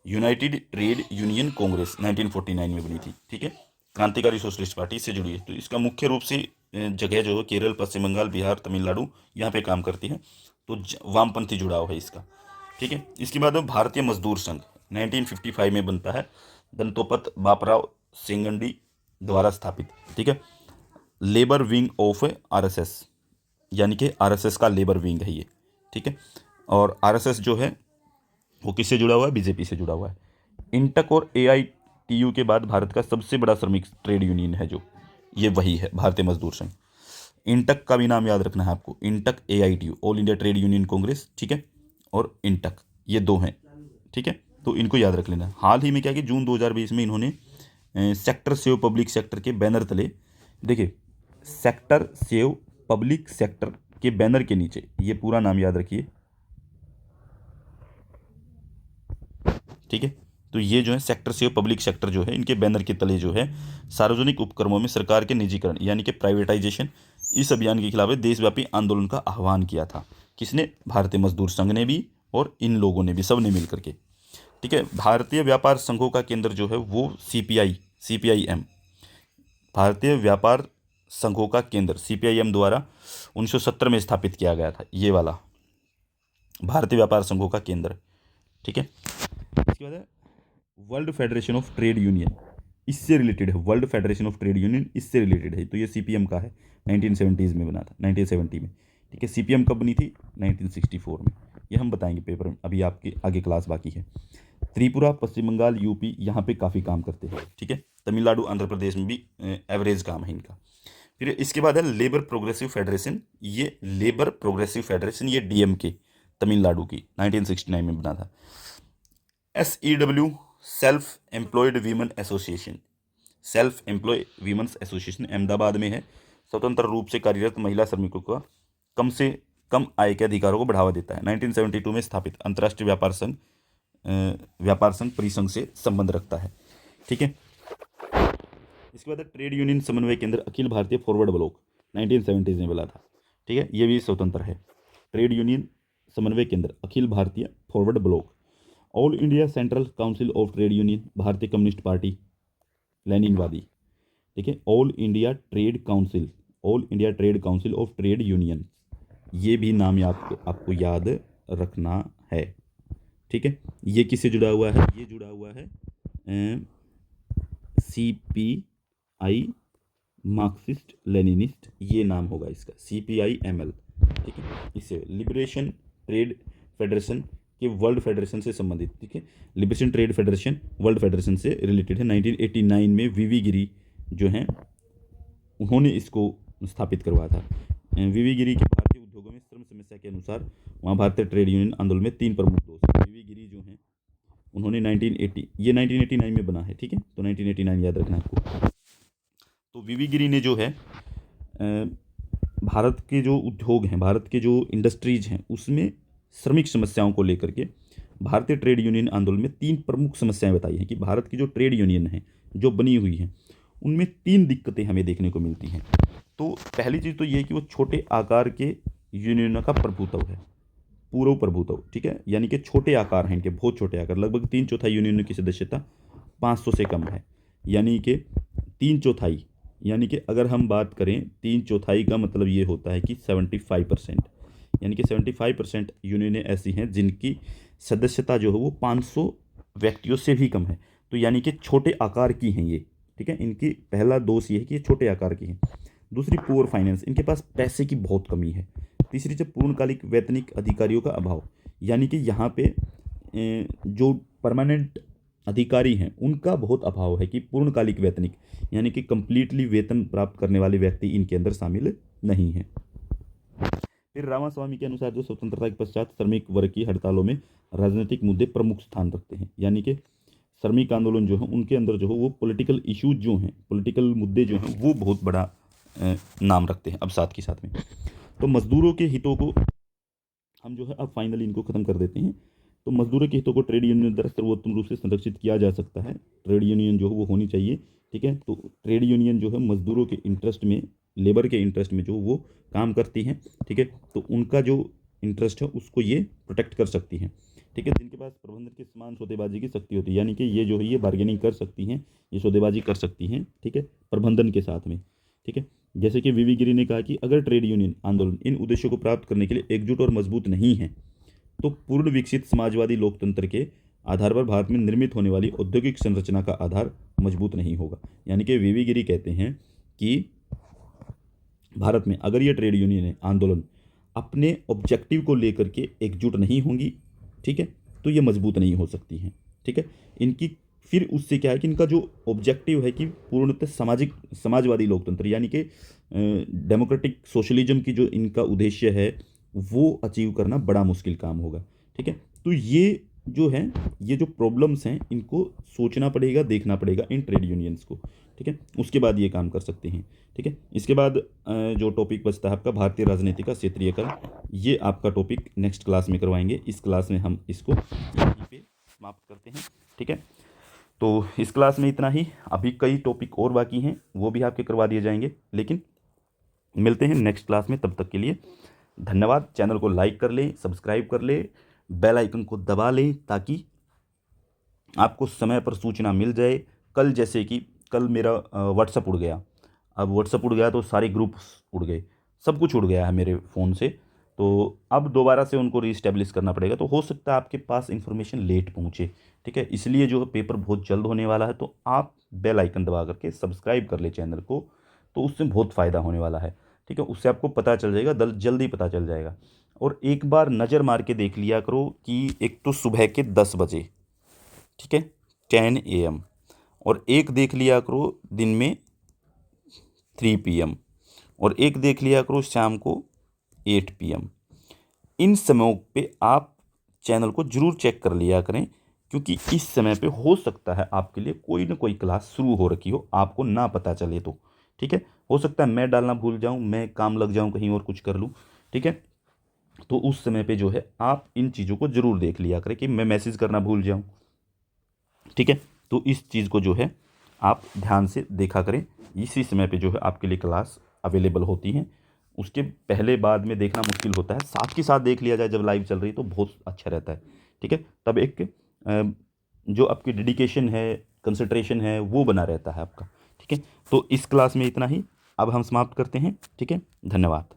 यूनाइटेड ट्रेड यूनियन कांग्रेस 1949 में बनी थी, ठीक है। क्रांतिकारी सोशलिस्ट पार्टी से जुड़ी है। तो इसका मुख्य रूप से जगह जो है केरल, पश्चिम बंगाल, बिहार, तमिलनाडु, यहाँ पे काम करती है। तो वामपंथी जुड़ाव है इसका, ठीक है। इसके बाद भारतीय मजदूर संघ 1955 में बनता है, दंतोपत बापराव सेंगंडी द्वारा स्थापित, ठीक है। लेबर विंग ऑफ आरएसएस, यानी कि आरएसएस का लेबर विंग है ये, ठीक है। और आरएसएस जो है वो किससे जुड़ा हुआ है? बीजेपी से जुड़ा हुआ है। इंटक और एआईटीयू के बाद भारत का सबसे बड़ा श्रमिक ट्रेड यूनियन है जो, ये वही है भारतीय मजदूर संघ। इंटक का भी नाम याद रखना है आपको, INTUC, AITU, all India trade union congress, ठीक है, और इंटक, ये दो हैं, ठीक है। तो इनको याद रख लेना। हाल ही में क्या कि जून 2020 में इन्होंने सेक्टर सेव पब्लिक सेक्टर के बैनर तले, देखिए सेक्टर सेव पब्लिक सेक्टर के बैनर के नीचे, ये पूरा नाम याद रखिए, ठीक है। तो ये जो है सेक्टर सेव पब्लिक सेक्टर जो है, इनके बैनर के तले जो है सार्वजनिक उपक्रमों में सरकार के निजीकरण यानी कि प्राइवेटाइजेशन, इस अभियान के खिलाफ देशव्यापी आंदोलन का आह्वान किया था। किसने? भारतीय मजदूर संघ ने भी, और इन लोगों ने भी, सब ने मिलकर के, ठीक है। भारतीय व्यापार संघों का केंद्र जो है वो सीपीआईएम, भारतीय व्यापार संघों का केंद्र सीपीआईएम द्वारा 1970 में स्थापित किया गया था, ये वाला भारतीय व्यापार संघों का केंद्र, ठीक है। इसके बाद है world federation of trade union, इससे रिलेटेड है, world federation of trade union इससे रिलेटेड है। तो ये सीपीएम का है, 1970s में बना था, 1970 में, ठीक है। सीपीएम कब बनी थी? 1964 में। ये हम बताएंगे पेपर में, अभी आपके आगे क्लास बाकी है। त्रिपुरा, पश्चिम बंगाल, यूपी, यहाँ पे काफ़ी काम करते हैं, ठीक है। तमिलनाडु, आंध्र प्रदेश में भी एवरेज काम है इनका। फिर इसके बाद है लेबर प्रोग्रेसिव फेडरेशन, ये लेबर प्रोग्रेसिव फेडरेशन, ये डीएमके तमिलनाडु की 1969 में बना था। SEW self employed women association, self employ womens association Ahmedabad में है। स्वतंत्र रूप से कार्यरत महिला श्रमिकों का कम से कम आय के अधिकारों को बढ़ावा देता है। 1972 में स्थापित अंतर्राष्ट्रीय व्यापार संघ परिसंघ से संबंध रखता है, ठीक है। इसके बाद ट्रेड यूनियन समन्वय केंद्र Akhil Bharatiya forward block 1970s में बना था, ठीक है। ये भी स्वतंत्र है। ट्रेड यूनियन समन्वय केंद्र Akhil Bharatiya forward block. All India central council of trade union, भारतीय कम्युनिस्ट पार्टी, लेनिनवादी, ठीक है। All India trade council, all India trade council of trade union, ये भी नाम आपको याद रखना है, ठीक है। ये किससे जुड़ा हुआ है? ये जुड़ा हुआ है CPI, मार्क्सिस्ट लेनिनिस्ट, ये नाम होगा इसका, CPIML, ठीक है। इससे लिबरेशन ट्रेड फेडरेशन के वर्ल्ड फेडरेशन से संबंधित, ठीक है। Liberation trade federation world federation से रिलेटेड है। 1989 में वीवी गिरी जो हैं उन्होंने इसको स्थापित करवाया था। वीवी गिरी के भारतीय उद्योगों में श्रम समस्या के अनुसार वहाँ भारतीय ट्रेड यूनियन आंदोलन में 3 प्रमुख दोष हैं। वीवी गिरी जो हैं उन्होंने 1989 में बना है, ठीक है। तो 1989 याद रखना आपको। तो वीवी गिरी ने जो है भारत के जो उद्योग हैं, भारत के जो इंडस्ट्रीज हैं, उसमें श्रमिक समस्याओं को लेकर के भारतीय ट्रेड यूनियन आंदोलन में 3 प्रमुख समस्याएं बताई हैं कि भारत की जो ट्रेड यूनियन है जो बनी हुई हैं उनमें 3 दिक्कतें हमें देखने को मिलती हैं। तो पहली चीज़ तो ये है कि वो छोटे आकार के यूनियनों का प्रभुत्व है, पूर्व प्रभुत्व, ठीक है। यानी कि छोटे आकार हैं इनके, बहुत छोटे आकार, लगभग 3/4 यूनियनों की सदस्यता 500 से कम है, यानी कि 3/4, यानी कि अगर हम बात करें 3/4 का मतलब ये होता है कि 75%, यानी कि 75% यूनियनें ऐसी हैं जिनकी सदस्यता जो है वो 500 व्यक्तियों से भी कम है। तो यानी कि छोटे आकार की हैं ये, ठीक है। इनकी पहला दोष ये है कि ये छोटे आकार की हैं। दूसरी पुअर फाइनेंस, इनके पास पैसे की बहुत कमी है। तीसरी जब पूर्णकालिक वैतनिक अधिकारियों का अभाव, यानी कि यहाँ पे जो परमानेंट अधिकारी हैं उनका बहुत अभाव है कि पूर्णकालिक वैतनिक, यानी कि कंप्लीटली वेतन प्राप्त करने वाले व्यक्ति इनके अंदर शामिल नहीं हैं। फिर रामास्वामी के अनुसार जो स्वतंत्रता के पश्चात श्रमिक वर्ग की हड़तालों में राजनीतिक मुद्दे प्रमुख स्थान रखते हैं, यानी कि श्रमिक आंदोलन जो है उनके अंदर जो है वो पॉलिटिकल इश्यूज जो हैं, पॉलिटिकल मुद्दे जो हैं वो बहुत बड़ा नाम रखते हैं। अब साथ के साथ में तो मजदूरों के हितों को हम जो है अब फाइनली इनको ख़त्म कर देते हैं। तो मजदूरों के हितों को ट्रेड यूनियन द्वारा सर्वोत्तम रूप से संरक्षित किया जा सकता है। ट्रेड यूनियन जो है वो होनी चाहिए, ठीक है। तो ट्रेड यूनियन जो है मजदूरों के इंटरेस्ट में, लेबर के इंटरेस्ट में जो वो काम करती हैं, ठीक है। तो उनका जो इंटरेस्ट है उसको ये प्रोटेक्ट कर सकती हैं। ठीक है, जिनके पास प्रबंधन के समान सौदेबाजी की शक्ति होती है, यानी कि ये जो है ये बार्गेनिंग कर सकती हैं, ये सौदेबाजी कर सकती हैं, ठीक है, प्रबंधन के साथ में। ठीक है, जैसे कि वीवी गिरी ने कहा कि अगर ट्रेड यूनियन आंदोलन इन उद्देश्यों को प्राप्त करने के लिए एकजुट और मजबूत नहीं है तो पूर्ण विकसित समाजवादी लोकतंत्र के आधार पर भारत में निर्मित होने वाली औद्योगिक संरचना का आधार मजबूत नहीं होगा। यानी कि वीवी गिरी कहते हैं कि भारत में अगर ये ट्रेड यूनियन आंदोलन अपने ऑब्जेक्टिव को लेकर के एकजुट नहीं होंगी, ठीक है, तो ये मजबूत नहीं हो सकती हैं। ठीक है, इनकी फिर उससे क्या है कि इनका जो ऑब्जेक्टिव है कि पूर्णतः समाजवादी लोकतंत्र यानी कि डेमोक्रेटिक सोशलिज्म की जो इनका उद्देश्य है वो अचीव करना बड़ा मुश्किल काम होगा। ठीक है, तो ये जो है ये जो प्रॉब्लम्स हैं इनको सोचना पड़ेगा, देखना पड़ेगा इन ट्रेड यूनियंस को। ठीक है, उसके बाद ये काम कर सकते हैं। ठीक है, इसके बाद जो टॉपिक बचता है आपका भारतीय राजनीति का क्षेत्रीयकरण, ये आपका टॉपिक नेक्स्ट क्लास में करवाएंगे। इस क्लास में हम इसको यहीं पे समाप्त करते हैं। ठीक है, तो इस क्लास में इतना ही। अभी कई टॉपिक और बाकी हैं, वो भी आपके करवा दिए जाएंगे, लेकिन मिलते हैं नेक्स्ट क्लास में। तब तक के लिए धन्यवाद। चैनल को लाइक कर लें, सब्सक्राइब कर लें, बेल आइकन को दबा लें ताकि आपको समय पर सूचना मिल जाए। कल जैसे कि कल मेरा व्हाट्सअप उड़ गया, अब व्हाट्सअप उड़ गया तो सारे ग्रुप्स उड़ गए, सब कुछ उड़ गया है मेरे फ़ोन से, तो अब दोबारा से उनको रीस्टेब्लिश करना पड़ेगा। तो हो सकता है आपके पास इन्फॉर्मेशन लेट पहुंचे। ठीक है, इसलिए जो पेपर बहुत जल्द होने वाला है, तो आप बेल आइकन दबा करके सब्सक्राइब कर ले चैनल को, तो उससे बहुत फ़ायदा होने वाला है। ठीक है, उससे आपको पता चल जाएगा, जल्दी पता चल जाएगा। और एक बार नज़र मार के देख लिया करो कि एक तो सुबह के 10 बजे, ठीक है, 10 AM, और एक देख लिया करो दिन में 3 PM, और एक देख लिया करो शाम को 8 PM। इन समयों पे आप चैनल को ज़रूर चेक कर लिया करें, क्योंकि इस समय पे हो सकता है आपके लिए कोई ना कोई क्लास शुरू हो रखी हो, आपको ना पता चले तो। ठीक है, हो सकता है मैं डालना भूल जाऊं, मैं काम लग जाऊं कहीं और कुछ कर लूं। ठीक है, तो उस समय पे जो है आप इन चीज़ों को ज़रूर देख लिया करें कि मैं मैसेज करना भूल जाऊं। ठीक है, तो इस चीज़ को जो है आप ध्यान से देखा करें। इसी समय पे जो है आपके लिए क्लास अवेलेबल होती हैं, उसके पहले बाद में देखना मुश्किल होता है। साथ के साथ देख लिया जाए जब लाइव चल रही है तो बहुत अच्छा रहता है। ठीक है, तब एक जो आपकी डेडिकेशन है, कंसंट्रेशन है, वो बना रहता है आपका। ठीक है, तो इस क्लास में इतना ही, अब हम समाप्त करते हैं। ठीक है, धन्यवाद।